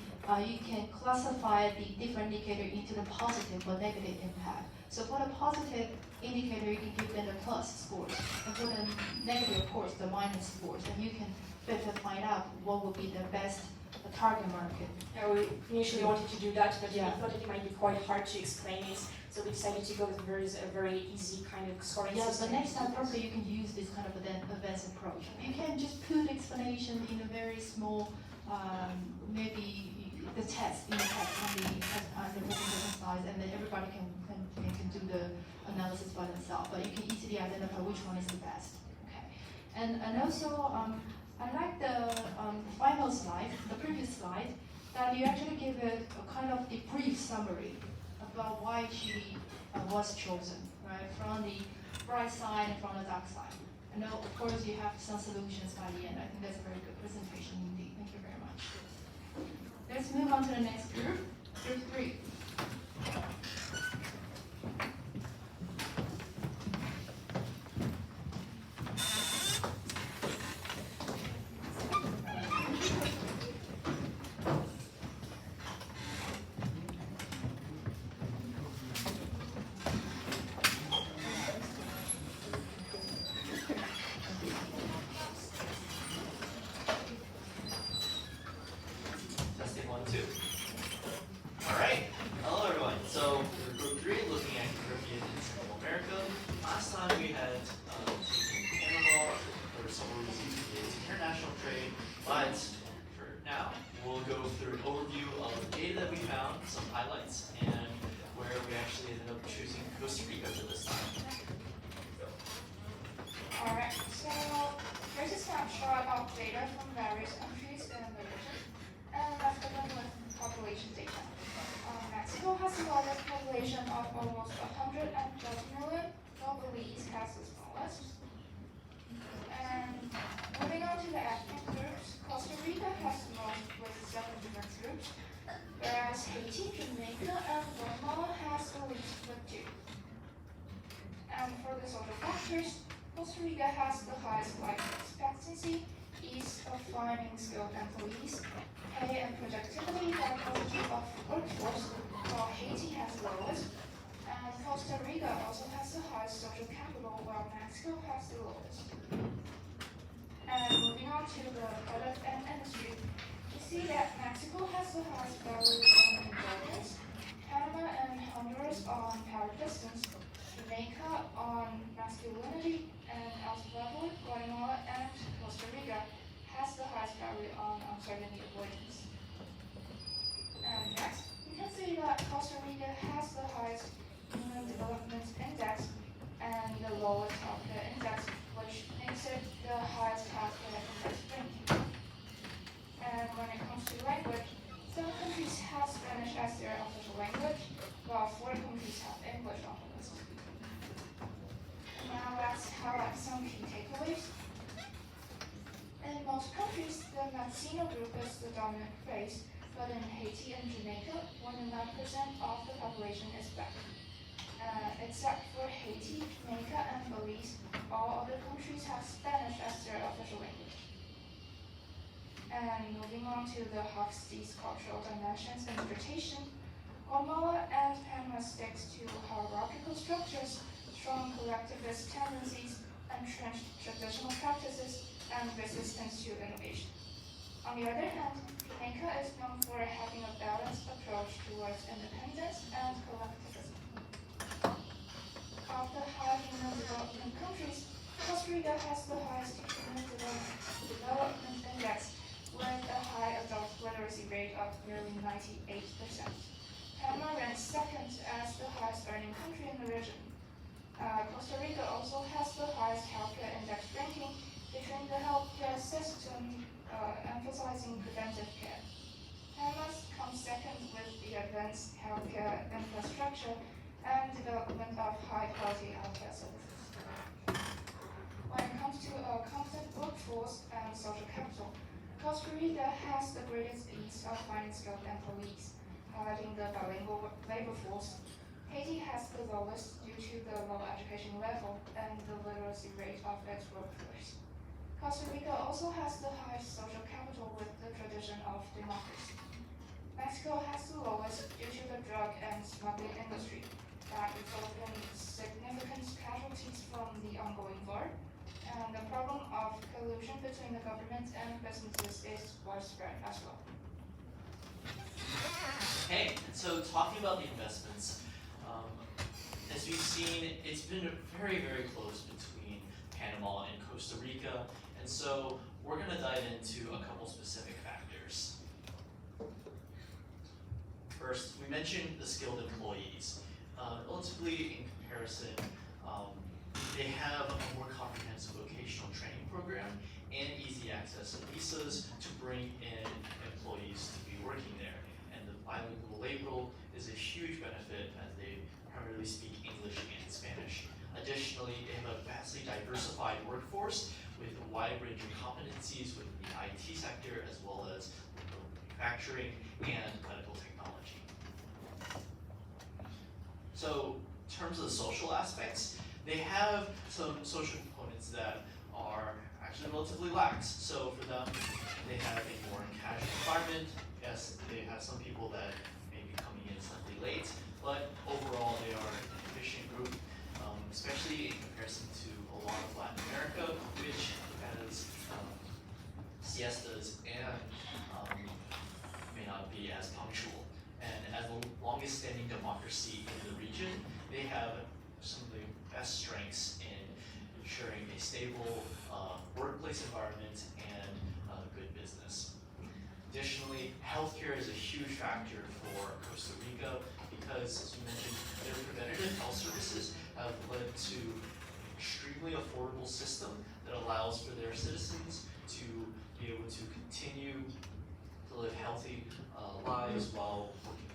you can classify the different indicator into the positive or negative impact. So for the positive indicator, you can give them the plus scores, and for the negative, of course, the minus scores, and you can better find out what would be the best target market. Yeah, we initially wanted to do that, but we thought it might be quite hard to explain it, so we decided to go with a very easy kind of scoring system. But next time probably you can use this kind of advanced approach. You can just put explanation in a very small, maybe the text in the text on the presentation slides, and then everybody can do the analysis by themselves. But you can easily identify which one is the best. Okay, and also I like the final slide, the previous slide, that you actually give a kind of a brief summary about why Chile was chosen, right? From the bright side and from the dark side. And of course you have some solutions by the end. I think that's a very good presentation indeed. Thank you very much. Let's move on to the next group, group 3. Testing 1, 2. Alright, hello everyone. So, for group 3, looking at Caribbean and Central America. Last time we had taken Panama for several reasons related to international trade, but for now, we'll go through an overview of the data that we found, some highlights, and where we actually ended up choosing Costa Rica for this time. Alright, so here's a snapshot of data from various countries in the region, and let's begin with population data. Mexico has the largest population of almost 130 million, while Belize has the smallest. And moving on to the ethnic groups, Costa Rica has the most with 7 different groups. And for the social factors, Costa Rica has the highest life expectancy, ease of finding skilled employees, pay and productivity diversity of workforce, while Haiti has the lowest. And Costa Rica also has the highest social capital, while Mexico has the lowest. And moving on to the product and industry, we see that Mexico has the highest value in indulgence, Panama and Honduras on power distance, Jamaica on masculinity, and El Salvador, Guatemala, and Costa Rica has the highest value on uncertainty avoidance. And next, we can see that Costa Rica has the highest human development index and the lowest healthcare index, which makes it the highest healthcare index ranking. And when it comes to language, some countries have Spanish as their official language, while 4 countries have English on the list. Now let's highlight some key takeaways. In most countries, the Latino group is the dominant race, but in Haiti and Jamaica, 1.9% of the population is black. Except for Haiti, Jamaica, and Belize, all other countries have Spanish as their official language. And moving on to the Hofstede's cultural dimensions interpretation, Guatemala and Panama sticks to hierarchical structures, strong collectivist tendencies, entrenched traditional practices, and resistance to innovation. On the other hand, Jamaica is known for having a balanced approach towards independence and collectivism. Of the high human development countries, Costa Rica has the highest human development index with a high adult literacy rate of nearly 98%. Panama ranks second as the highest earning country in the region. Costa Rica also has the highest healthcare index ranking between the healthcare system, emphasizing preventive care. Panama comes second with the advanced healthcare infrastructure and development of high-quality healthcare services. When it comes to a competent workforce and social capital, Costa Rica has the greatest ease of finding skilled employees, highlighting the bilingual labor force. Haiti has the lowest due to the low education level and the literacy rate of its workforce. Costa Rica also has the highest social capital with the tradition of democracy. Mexico has the lowest due to the drug and smuggling industry that result in significant casualties from the ongoing war. And the problem of collusion between the government and businesses is widespread as well. Okay, and so talking about the investments, as we've seen, it's been very, very close between Panama and Costa Rica, and so we're going to dive into a couple specific factors. First, we mentioned the skilled employees. Relatively in comparison, they have a more comprehensive vocational training program and easy access to visas to bring in employees to be working there. And the bilingual labor is a huge benefit as they primarily speak English and Spanish. Additionally, they have a vastly diversified workforce with a wide range of competencies within the IT sector as well as manufacturing and medical technology. So in terms of the social aspects, they have some social components that are actually relatively lax. So for them, they have a more casual environment. Yes, they have some people that may be coming in slightly late, but overall they are an efficient group, especially in comparison to a lot of Latin America, which has siestas and may not be as punctual. And as the longest standing democracy in the region, they have some of the best strengths in ensuring a stable workplace environment and good business. Additionally, healthcare is a huge factor for Costa Rica because, as you mentioned, their preventative health services have led to an extremely affordable system that allows for their citizens to be able to continue to live healthy lives while working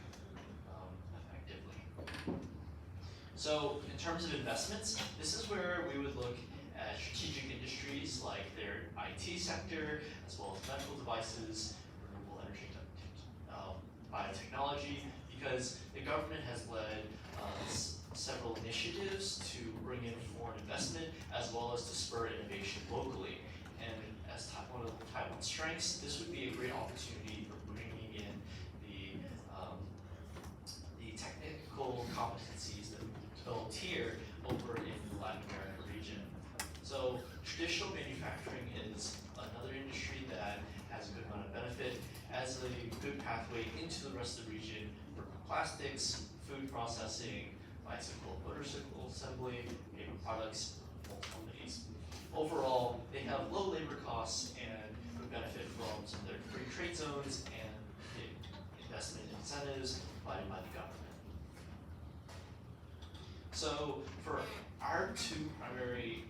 effectively. So in terms of investments, this is where we would look at strategic industries like their IT sector, as well as medical devices, renewable energy, biotechnology, because the government has led several initiatives to bring in foreign investment, as well as to spur innovation locally. And as one of Taiwan's strengths, this would be a great opportunity for bringing in the technical competencies that we've developed here over in the Latin America region. So traditional manufacturing is another industry that has a good amount of benefit as a good pathway into the rest of the region for plastics, food processing, bicycle, motorcycle assembly, paper products, multiple companies. Overall, they have low labor costs and would benefit from some of their free trade zones and the investment incentives provided by the government. So for our two primary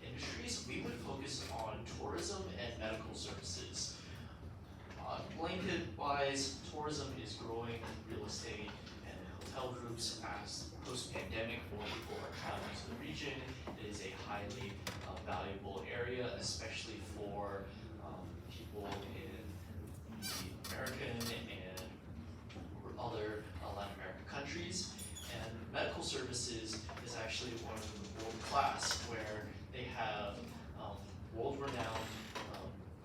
industries, we would focus on tourism and medical services. Blanket-wise, tourism is growing in real estate and hotel groups as post-pandemic more people are traveling to the region. It is a highly valuable area, especially for people in the American and other Latin American countries. And medical services is actually one of the world class, where they have world-renowned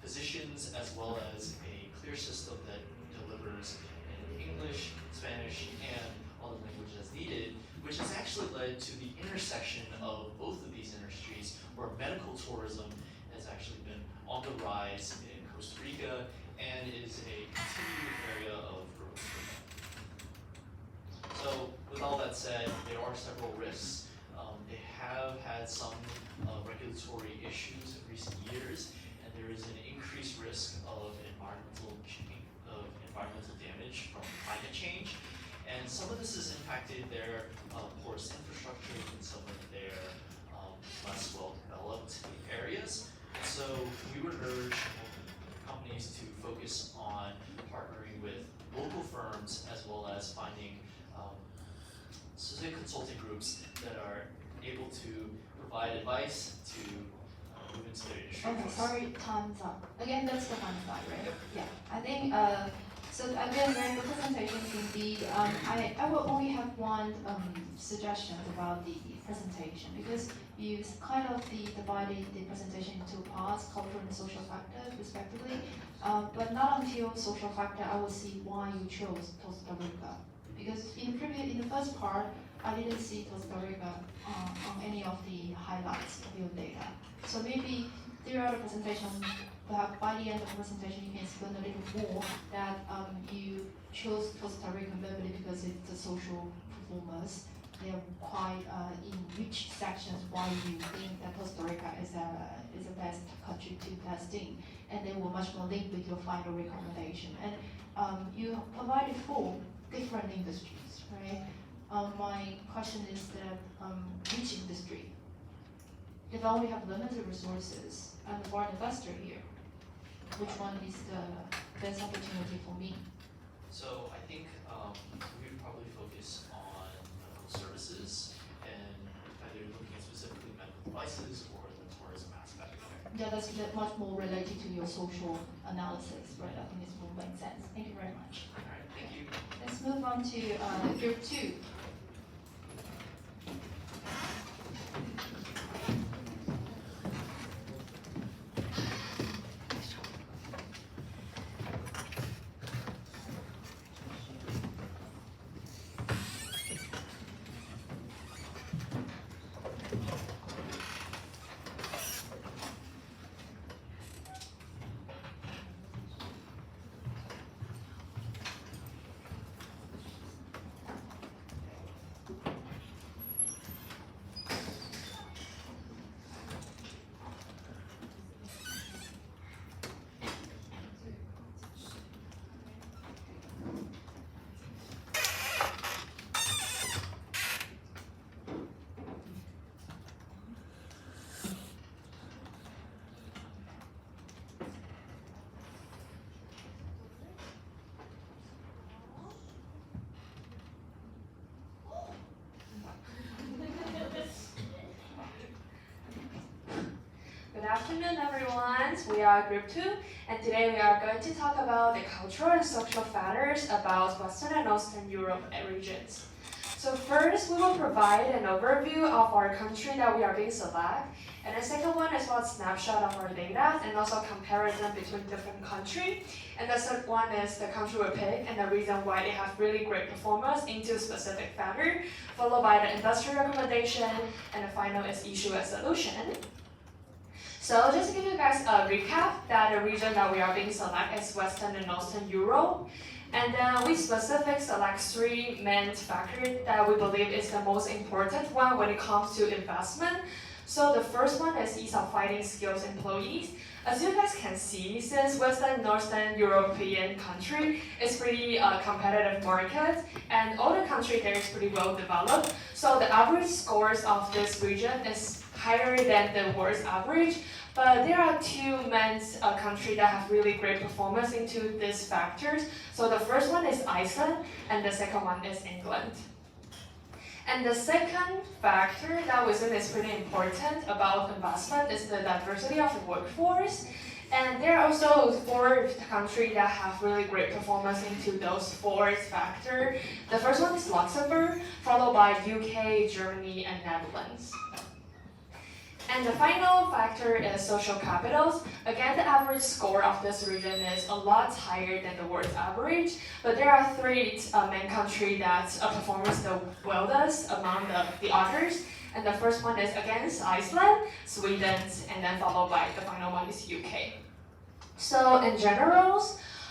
physicians as well as a clear system that delivers in English, Spanish, and other languages as needed, which has actually led to the intersection of both of these industries, where medical tourism has actually been on the rise in Costa Rica and is a continued area of growth for them. So with all that said, there are several risks. They have had some regulatory issues in recent years, and there is an increased risk of environmental damage from climate change. And some of this has impacted their porous infrastructure in some of their less well-developed areas. So we would urge companies to focus on partnering with local firms as well as finding specific consulting groups that are able to provide advice to move into their industry. Okay, sorry, time's up. Again, that's the fun side, right? Yeah, I think, so again, very good presentations indeed. I will only have one suggestion about the presentation, because you kind of divided the presentation into parts, cultural and social factors respectively. But not until social factor I will see why you chose Costa Rica. Because in the first part, I didn't see Costa Rica on any of the highlights of your data. So maybe throughout the presentation, perhaps by the end of the presentation, you can explain a little more that you chose Costa Rica mainly because it's the social performers. They are quite in which sections why you think that Costa Rica is a best country to invest in, and they were much more linked with your final recommendation. And you provided 4 different industries, right? My question is that which industry? If I only have limited resources, I'm a foreign investor here, which one is the best opportunity for me? So I think we would probably focus on medical services and either looking at specifically medical devices or the tourism aspect. Yeah, that's much more related to your social analysis, right? I think this will make sense. Thank you very much. All right, thank you. Let's move on to group 2. Good afternoon, everyone. We are Group 2, and today we are going to talk about the cultural and social factors about Western and Eastern Europe regions. So first, we will provide an overview of our country that we are being select. And the second one is about snapshot of our data and also comparison between different countries. And the third one is the country we pick and the reason why they have really great performance into specific factor, followed by the industry recommendation, and the final is issue and solution. So just to give you guys a recap, that the region that we are being select is Western and Northern Europe. And then we specifically select 3 main factors that we believe is the most important one when it comes to investment. So the first one is ease of finding skills employees. As you guys can see, since Western Northern European country is pretty competitive market, and all the country there is pretty well developed. So the average scores of this region is higher than the world's average. But there are 2 main countries that have really great performance into these factors. So the first one is Iceland, and the second one is England. And the second factor that we think is pretty important about investment is the diversity of the workforce. And there are also 4 countries that have really great performance into those 4 factors. The first one is Luxembourg, followed by UK, Germany, and Netherlands. And the final factor is social capitals. Again, the average score of this region is a lot higher than the world's average, but there are 3 main countries that perform the wellest among the others. And the first one is against Iceland, Sweden, and then followed by the final one is UK. So in general,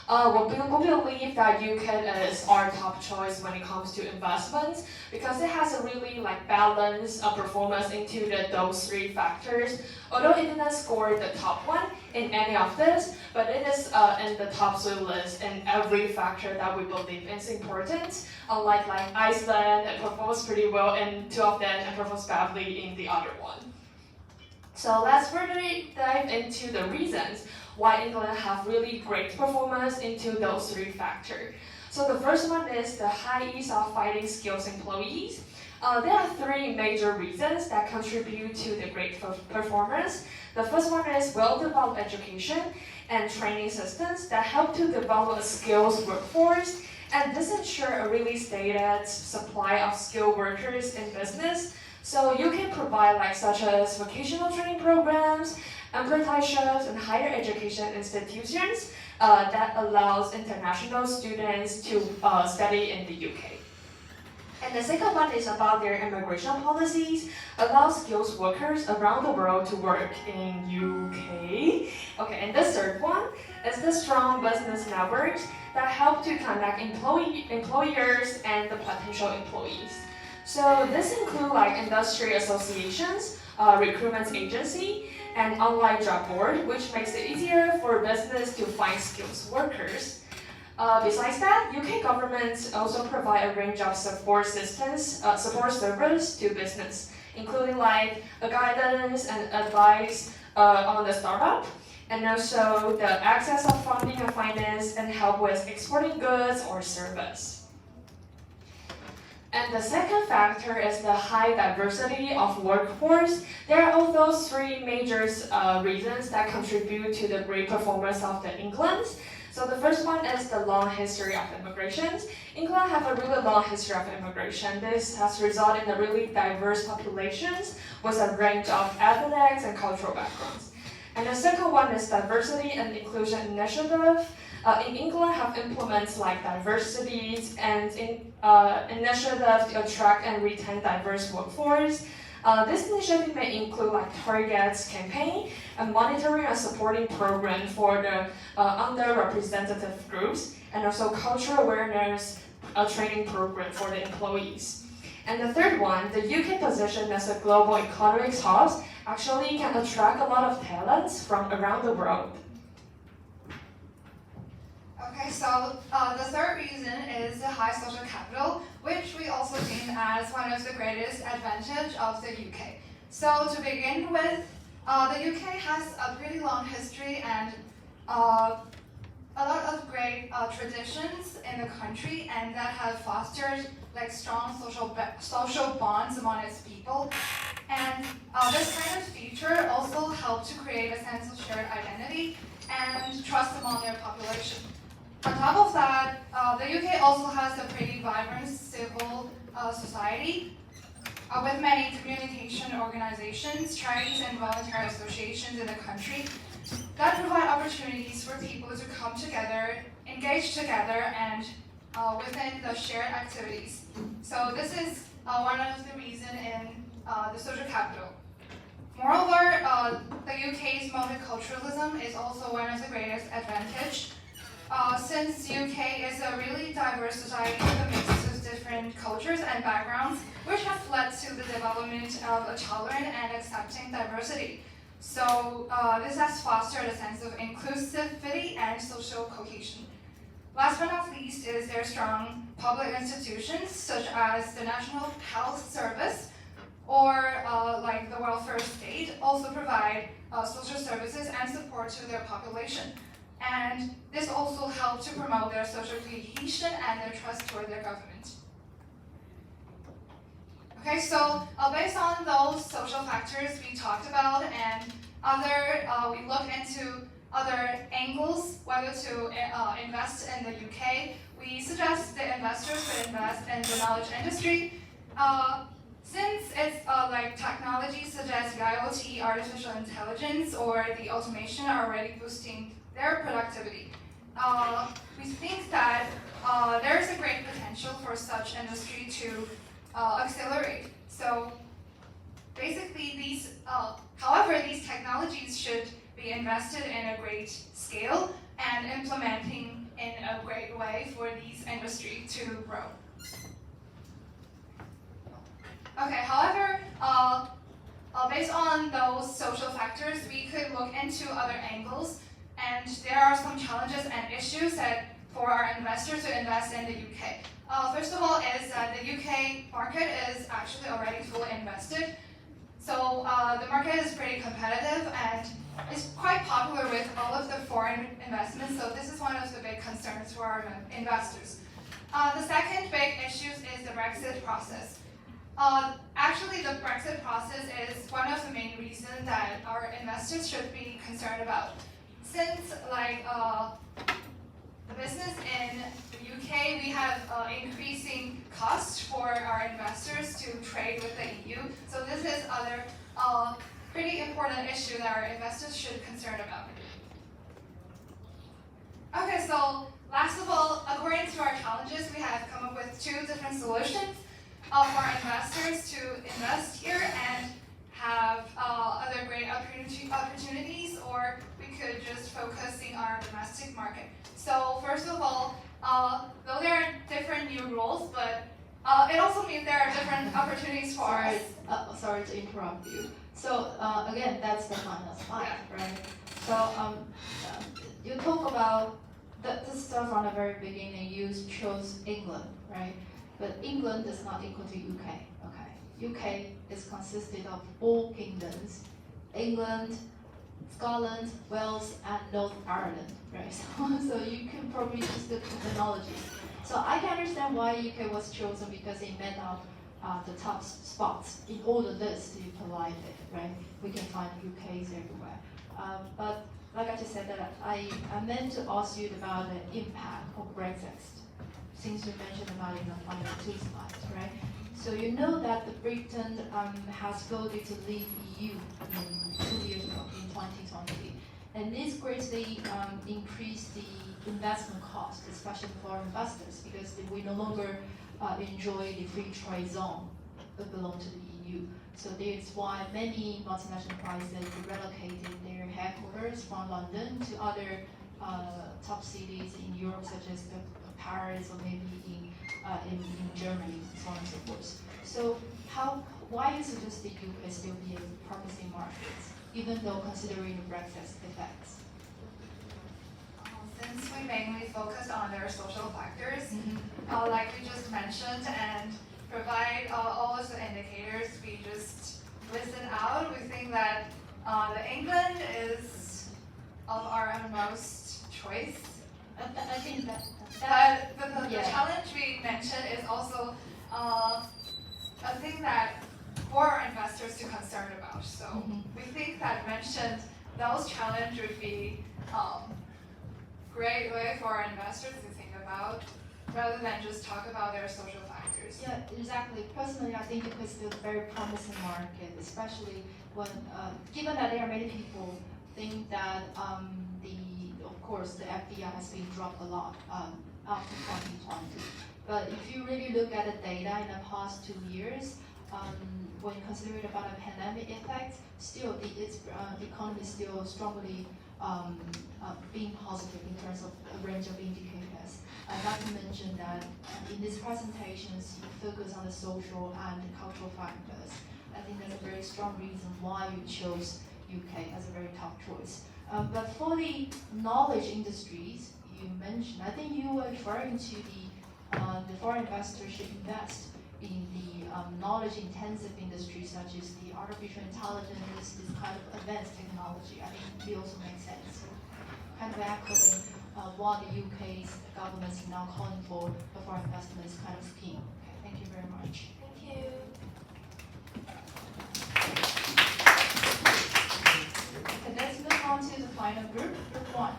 we believe that UK is our top choice when it comes to investments because it has a really balanced performance into those 3 factors. Although it didn't score the top one in any of this, but it is in the top 3 list in every factor that we believe is important. Unlike Iceland, it performs pretty well in 2 of them and performs badly in the other one. So let's further dive into the reasons why England have really great performance into those 3 factors. So the first one is the high ease of finding skills employees. There are 3 major reasons that contribute to the great performance. The first one is well-developed education and training systems that help to develop a skills workforce, and this ensures a really stated supply of skilled workers in business. So you can provide such as vocational training programs, apprenticeships, and higher education institutions that allows international students to study in the UK. And the second one is about their immigration policies, allow skilled workers around the world to work in UK. Okay, and the third one is the strong business networks that help to connect employers and the potential employees. So this include industry associations, recruitment agency, and online job board, which makes it easier for business to find skilled workers. Besides that, UK government also provide a range of support service to business, including a guidance and advice on the startup, and also the access of funding and finance and help with exporting goods or service. And the second factor is the high diversity of workforce. There are all those 3 major reasons that contribute to the great performance of the England. So the first one is the long history of immigration. England have a really long history of immigration. This has resulted in a really diverse populations with a range of ethnic and cultural backgrounds. And the second one is diversity and inclusion initiative. In England have implements diversities and initiatives to attract and retain diverse workforce. This initiative may include targets campaign and monitoring and supporting program for the underrepresented groups, and also cultural awareness training program for the employees. And the third one, the UK position as a global economic hub actually can attract a lot of talents from around the world. Okay, so the third reason is the high social capital, which we also deem as one of the greatest advantage of the UK. So to begin with, the UK has a pretty long history and a lot of great traditions in the country, and that have fostered strong social bonds among its people. And this kind of feature also helped to create a sense of shared identity and trust among their population. On top of that, the UK also has a pretty vibrant civil society, with many communication organizations, charities, and voluntary associations in the country that provide opportunities for people to come together, engage together, and within the shared activities. So this is one of the reasons in the social capital. Moreover, the UK's multiculturalism is also one of the greatest advantage. Since UK is a really diverse society with a mix of different cultures and backgrounds, which has led to the development of a tolerant and accepting diversity. So this has fostered a sense of inclusivity and social cohesion. Last but not least is their strong public institutions such as the National Health Service or like the welfare state also provide social services and support to their population. And this also helps to promote their social cohesion and their trust toward their government. Okay, so based on those social factors we talked about and we look into other angles whether to invest in the UK, we suggest the investors should invest in the knowledge industry. Since it's like technology such as IoT, artificial intelligence, or the automation are already boosting their productivity, we think that there is a great potential for such industry to accelerate. So basically however, these technologies should be invested in a great scale and implementing in a great way for these industry to grow. Okay, however, based on those social factors, we could look into other angles, and there are some challenges and issues that for our investors to invest in the UK. First of all is that the UK market is actually already fully invested. So the market is pretty competitive and is quite popular with all of the foreign investments. So this is one of the big concerns for our investors. The second big issue is the Brexit process. Actually, the Brexit process is one of the main reasons that our investors should be concerned about. Since like the business in the UK, we have increasing costs for our investors to trade with the EU. So this is other pretty important issue that our investors should concern about. Okay, so last of all, according to our challenges, we have come up with 2 different solutions for investors to invest here and have other great opportunities, or we could just focusing on our domestic market. So first of all, though there are different new rules, but it also means there are different opportunities for us. Sorry to interrupt you. So again, that's the final slide, right? So you talk about this stuff from the very beginning. You chose England, right? But England is not equal to UK. Okay, UK is consisted of 4 kingdoms: England, Scotland, Wales, and Northern Ireland, right? So you can probably use the terminology. So I can understand why UK was chosen because it met out the top spots in all the lists you provided, right? We can find UKs everywhere. But like I just said, that I meant to ask you about the impact of Brexit, since you mentioned about it in the final 2 slides, right? So you know that Britain has voted to leave EU in 2 years ago, in 2020. And this greatly increased the investment cost, especially for investors, because we no longer enjoy the free trade zone that belong to the EU. So that's why many multinational enterprises relocated their headquarters from London to other top cities in Europe, such as Paris or maybe in Germany, so on and so forth. So why you suggest the UK still be a promising market, even though considering the Brexit effects? Since we mainly focus on their social factors, like we just mentioned, and provide all of the indicators we just listed out, we think that the England is of our most choice. I think that But the challenge we mentioned is also a thing that for our investors to concern about. So we think that mentioned those challenges would be great way for our investors to think about. rather than just talk about their social factors. Yeah, exactly. Personally, I think it is still a very promising market, especially when, given that there are many people think that of course, the FDI has been dropped a lot after 2020. But if you really look at the data in the past 2 years, when considering about the pandemic effect, still the economy is still strongly being positive in terms of a range of indicators. I'd like to mention that in these presentations, you focus on the social and the cultural factors. I think that's a very strong reason why you chose UK as a very top choice. But for the knowledge industries you mentioned, I think you were referring to the foreign investors should invest in the knowledge-intensive industries such as the artificial intelligence, this kind of advanced technology. I think it also makes sense. Kind of echoing what the UK's government is now calling for the foreign investments kind of scheme. Okay, thank you very much. Thank you. And let's move on to the final group, group 1.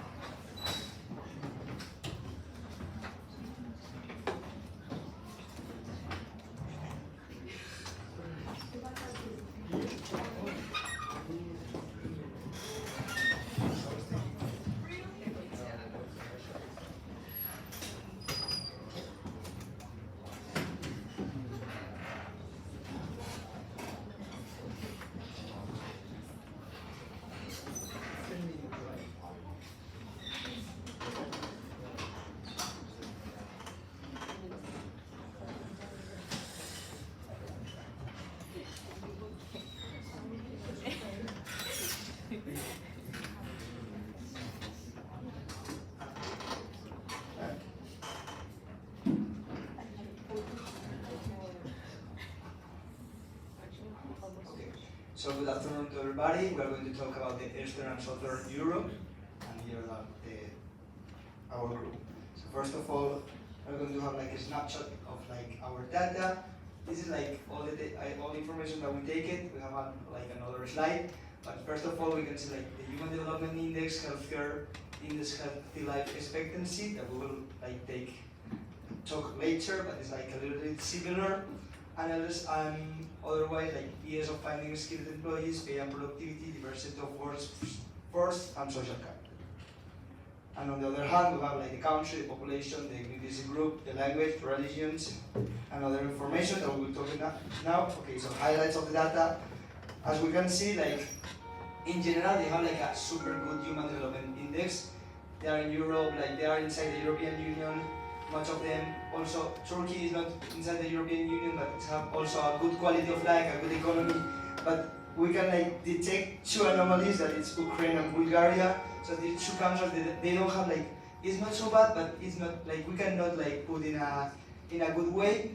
So good afternoon to everybody. We are going to talk about the Eastern and Southern Europe, and here are our group. So first of all, we're going to have like a snapshot of like our data. This is like all the information that we take it. We have like another slide, but first of all, we can see like the Human Development Index, healthcare index, healthy life expectancy that we will like talk later, but it's like a little bit similar. Otherwise, like years of finding skilled employees, pay and productivity, diversity of workforce, and social capital. And on the other hand, we have like the country, the population, the ethnicity group, the language, religions, and other information that we will talk about now. Okay, so highlights of the data. As we can see, like in general, they have like a super good human development index. They are in Europe, like they are inside the European Union. Much of them also, Turkey is not inside the European Union, but it has also a good quality of life, a good economy. But we can like detect two anomalies, that it's Ukraine and Bulgaria. So these two countries, they don't have like, it's not so bad, but it's not like, we cannot like put in a good way.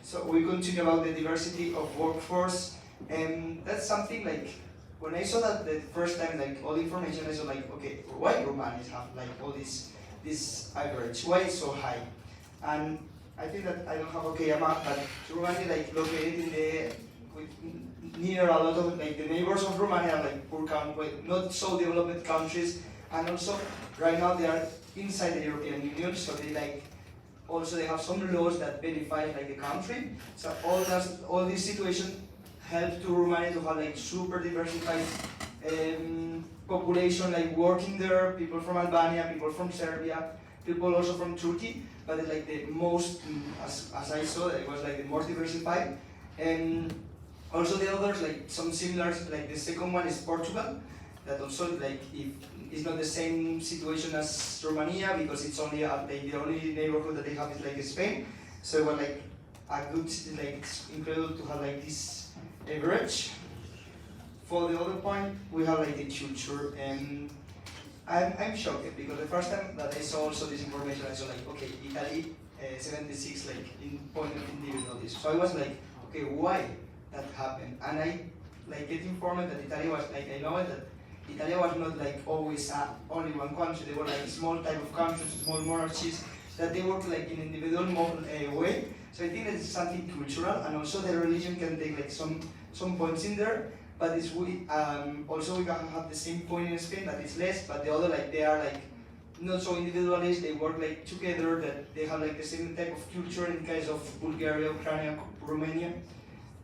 So we continue about the diversity of workforce, and that's something like, when I saw that the first time, like all the information, I saw like, okay, why Romanians have like all this average, why it's so high? And I think that I don't have a map, but Romania like located near a lot of like the neighbors of Romania are like poor countries, not so developed countries, and also right now they are inside the European Union, so they like also they have some laws that benefit like the country. So all this situation helps to Romania to have like super diversified population like working there, people from Albania, people from Serbia, people also from Turkey, but it's like the most, as I saw, it was like the most diversified. And also the others, like some similars, like the second one is Portugal, that also like if it's not the same situation as Romania, because it's only like the only neighborhood that they have is like Spain. So it was like a good, like it's incredible to have like this average. For the other point, we have like the culture, and I'm shocked because the first time that I saw also this information, I saw like, okay, Italy 76 like in point of individualism. So I was like, okay, why that happened? And I like get informed that Italy was like, I know that Italy was not like always only one country. They were like small type of countries, small monarchies that they work like in individual way. So I think that it's something cultural, and also the religion can take like some points in there. But it's also we can have the same point in Spain, that it's less, but the other like they are like not so individualist, they work like together, that they have like the same type of culture in case of Bulgaria, Ukraine, Romania,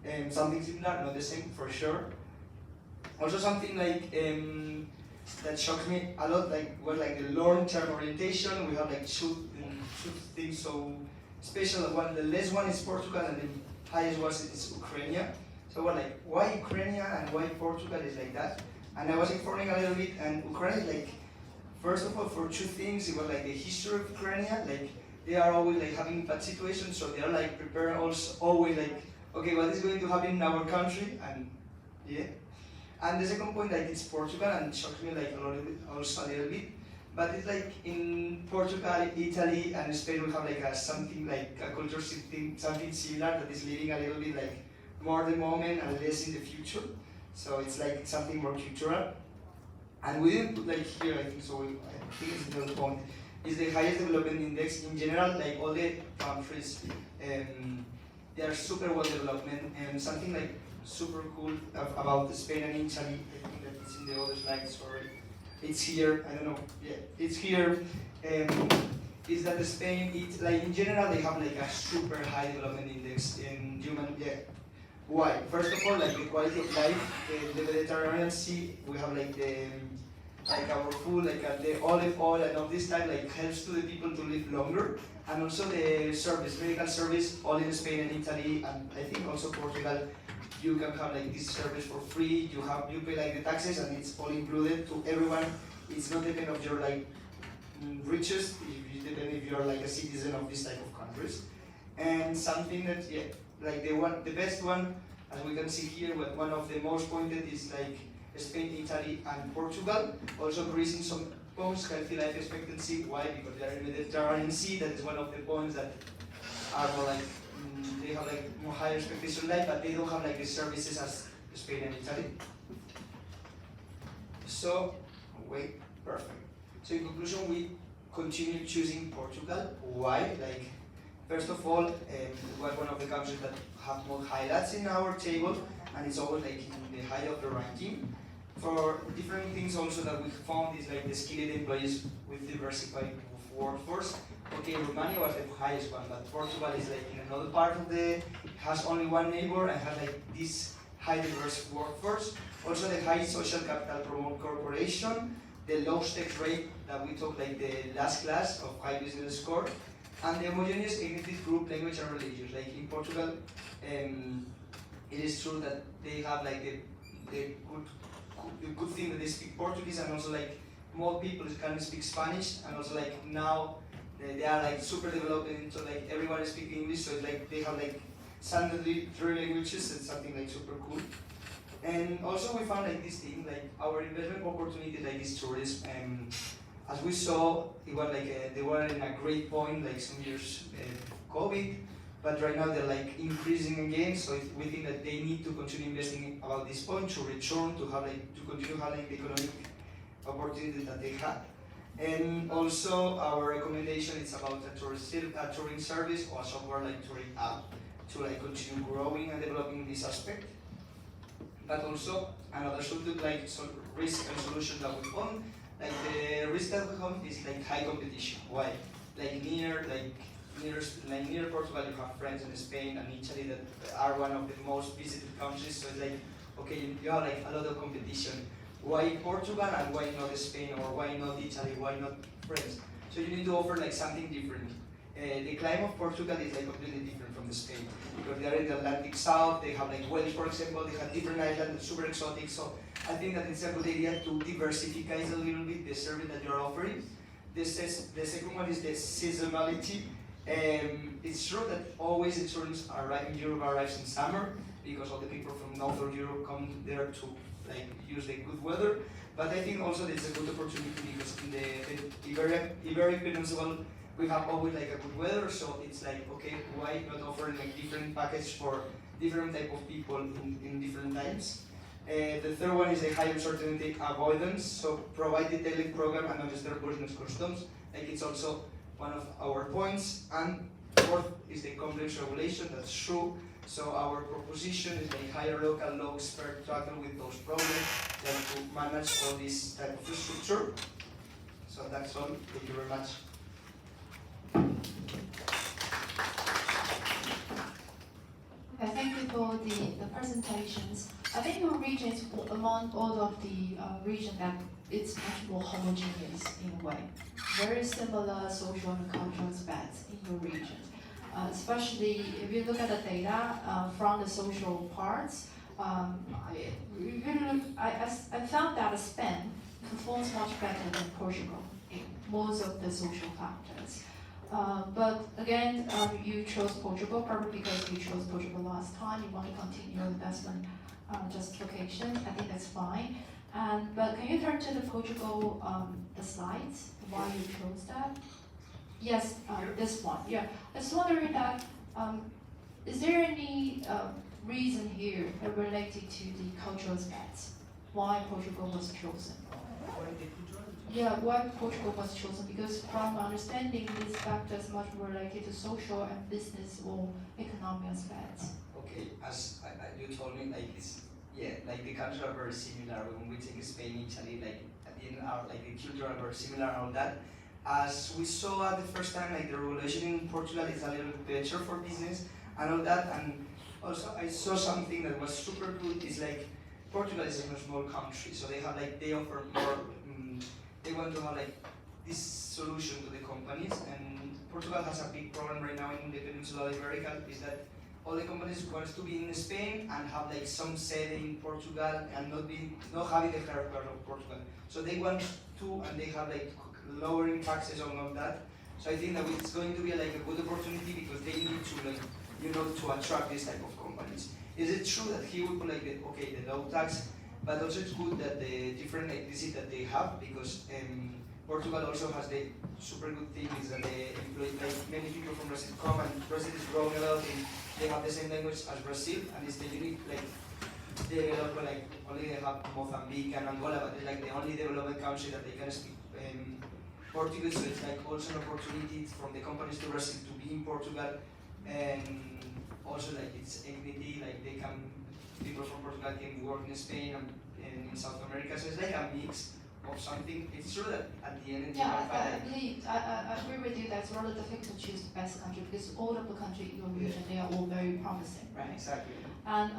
and something similar, not the same for sure. Also something like that shocked me a lot, like was like the long-term orientation. We have like two things so special. The last one is Portugal, and the highest one is Ukraine. So we're like, why Ukraine and why Portugal is like that? And I was informing a little bit, and Ukraine is like, first of all, for two things. It was like the history of Ukraine, like they are always like having bad situations, so they are like preparing also always like, okay, what is going to happen in our country, and yeah. And the second point, like it's Portugal, and it shocked me like a little bit. But it's like in Portugal, Italy, and Spain we have like something like a culture something similar that is living a little bit like more the moment and less in the future. So it's like something more cultural. And we didn't put like here, I think so. I think it's the other point. Is the highest development index in general, like all the countries, they are super well developed, and something like super cool about Spain and Italy. I think that it's in the other slide. Sorry, it's here. I don't know. Yeah, it's here. Is that Spain? It like in general they have like a super high development index in human. Yeah. Why? First of all, like the quality of life, the Mediterranean Sea. We have like our food, like the olive oil and all this type, like helps to the people to live longer, and also the service, medical service, all in Spain and Italy, and I think also Portugal. You can have like this service for free. You pay like the taxes, and it's all included to everyone. It's not depend of your like riches. It depends if you're like a citizen of this type of countries. And something that like the best one, as we can see here, one of the most pointed is like Spain, Italy, and Portugal. Also Greece in some points, healthy life expectancy. Why? Because they are in the Mediterranean Sea. That is one of the points that are more like they have like more higher expectation life, but they don't have like the services as Spain and Italy. So, perfect. So in conclusion, we continue choosing Portugal. Why? Like, first of all, we're one of the countries that have more highlights in our table, and it's always like in the high of the ranking. For different things also that we found is like the skilled employees with diversified workforce. Okay, Romania was the highest one, but Portugal is like in another part of has only one neighbor and has like this high diverse workforce. Also the high social capital promote corporation, the low tax rate that we talked like the last class of high business score, and the homogeneous ethnic group, language and religion. Like in Portugal, it is true that they have like the good thing that they speak Portuguese, and also like more people can speak Spanish, and also like now they are like super developed into like everyone is speaking English, so it's like they have like standardly 3 languages. It's something like super cool. And also we found like this thing, like our investment opportunity like this tourism. As we saw, it was like they were in a great point like some years COVID, but right now they're like increasing again. So we think that they need to continue investing about this point to return to have like to continue having the economic opportunity that they had. And also our recommendation is about a touring service or a software like touring app to like continue growing and developing this aspect. But also another solution like risk and solution that we found. Like the risk that we found is like high competition. Why? Like near Portugal, you have friends in Spain and Italy that are one of the most visited countries. So it's like, okay, you have like a lot of competition. Why Portugal and why not Spain, or why not Italy, why not France? So you need to offer like something different. The climate of Portugal is like completely different from the Spain, because they are in the Atlantic South. They have like Wales, for example. They have different islands, super exotic. So I think that it's a good idea to diversify a little bit the service that you're offering. The second one is the seasonality. It's true that always the tourists in Europe arrives in summer, because all the people from Northern Europe come there to like use the good weather. But I think also it's a good opportunity because in the Iberian Peninsula we have always like a good weather, so it's like, okay, why not offer like different package for different type of people in different times. The third one is a high uncertainty avoidance, so provide detailed program and understand business customs, like it's also one of our points. And fourth is the complex regulation, that's true. So our proposition is like hire local law expert to tackle with those problems and to manage all this type of structure. So that's all. Thank you very much. Okay, thank you for the presentations. I think your region is among all of the region that it's much more homogeneous in a way. Very similar social and cultural aspects in your region. Especially if you look at the data from the social parts, I found that Spain performs much better than Portugal in most of the social factors. But again, you chose Portugal probably because you chose Portugal last time. You want to continue your investment justification. I think that's fine. But can you turn to the Portugal the slides? Why you chose that? Yes, this one. Yeah, I was wondering that is there any reason here related to the cultural aspects? Why Portugal was chosen? Yeah, why Portugal was chosen? Because from my understanding, these factors much more related to social and business or economic aspects. Okay, as you told me, like it's like the countries are very similar. When we take Spain, Italy, like at the end, like the culture are very similar and all that. As we saw at the first time, like the regulation in Portugal is a little bit better for business and all that. And also, I saw something that was super good. Is like Portugal is a small country, so they have like they offer more. They want to have like this solution to the companies, and Portugal has a big problem right now in the Peninsula Iberica. Is that all the companies want to be in Spain and have like some sede in Portugal and not having the headquarters of Portugal. So they want to, and they have like lowering taxes on all that. So I think that it's going to be like a good opportunity because they need to like to attract this type of companies. Is it true that he would put like the low tax, but also it's good that the different ethnicity that they have because Portugal also has the super good thing is that they employ like many people from Brazil come and Brazil is growing a lot and they have the same language as Brazil and it's the unique like they develop like only they have Mozambique and Angola but it's like the only developed country that they can speak Portuguese, so it's like also an opportunity from the companies to Brazil to be in Portugal and also like it's equity, like they can people from Portugal can work in Spain and in South America, so it's like a mix of something. It's true that at the end I believe I agree with you that it's rather difficult to choose the best country because all of the countries in your region they are all very promising, right? Exactly. And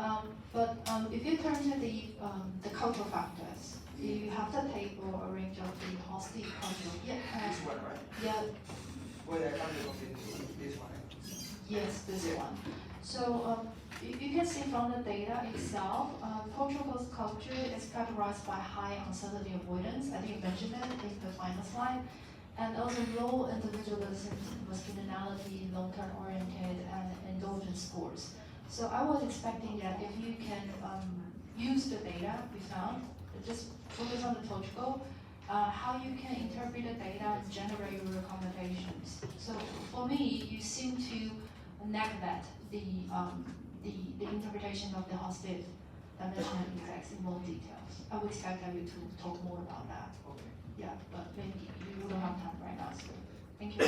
but if you turn to the cultural factors, you have the table arranged of the hosting culture. Yeah. This one, right? Yeah. Wait, I can't look at this one. Yes, this one. So you can see from the data itself, Portugal's culture is characterized by high uncertainty avoidance. I think you mentioned it in the final slide. And also low individualism, masculinity, long-term oriented, and indulgent sports. So I was expecting that if you can use the data you found, just focus on the Portugal, how you can interpret the data and generate your recommendations. So for me, you seem to neglect the interpretation of the hosted dimensional index in more details. I would expect you to talk more about that. Okay. Yeah, but maybe you don't have time right now, so thank you.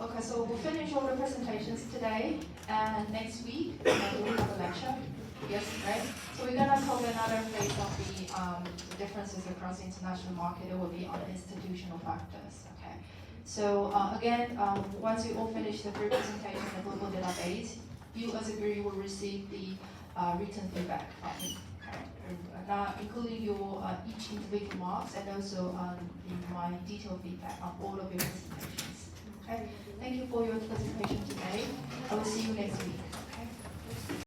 Okay, so we'll finish all the presentations today, and next week we will have a lecture. Yes, right? So we're gonna cover another phase of the differences across the international market. It will be on institutional factors. Okay. So again, once you all finish the pre-presentation and global database, you as a group will receive the written feedback from me. Okay. Including your each individual marks and also my detailed feedback on all of your presentations. Okay. Thank you for your presentation.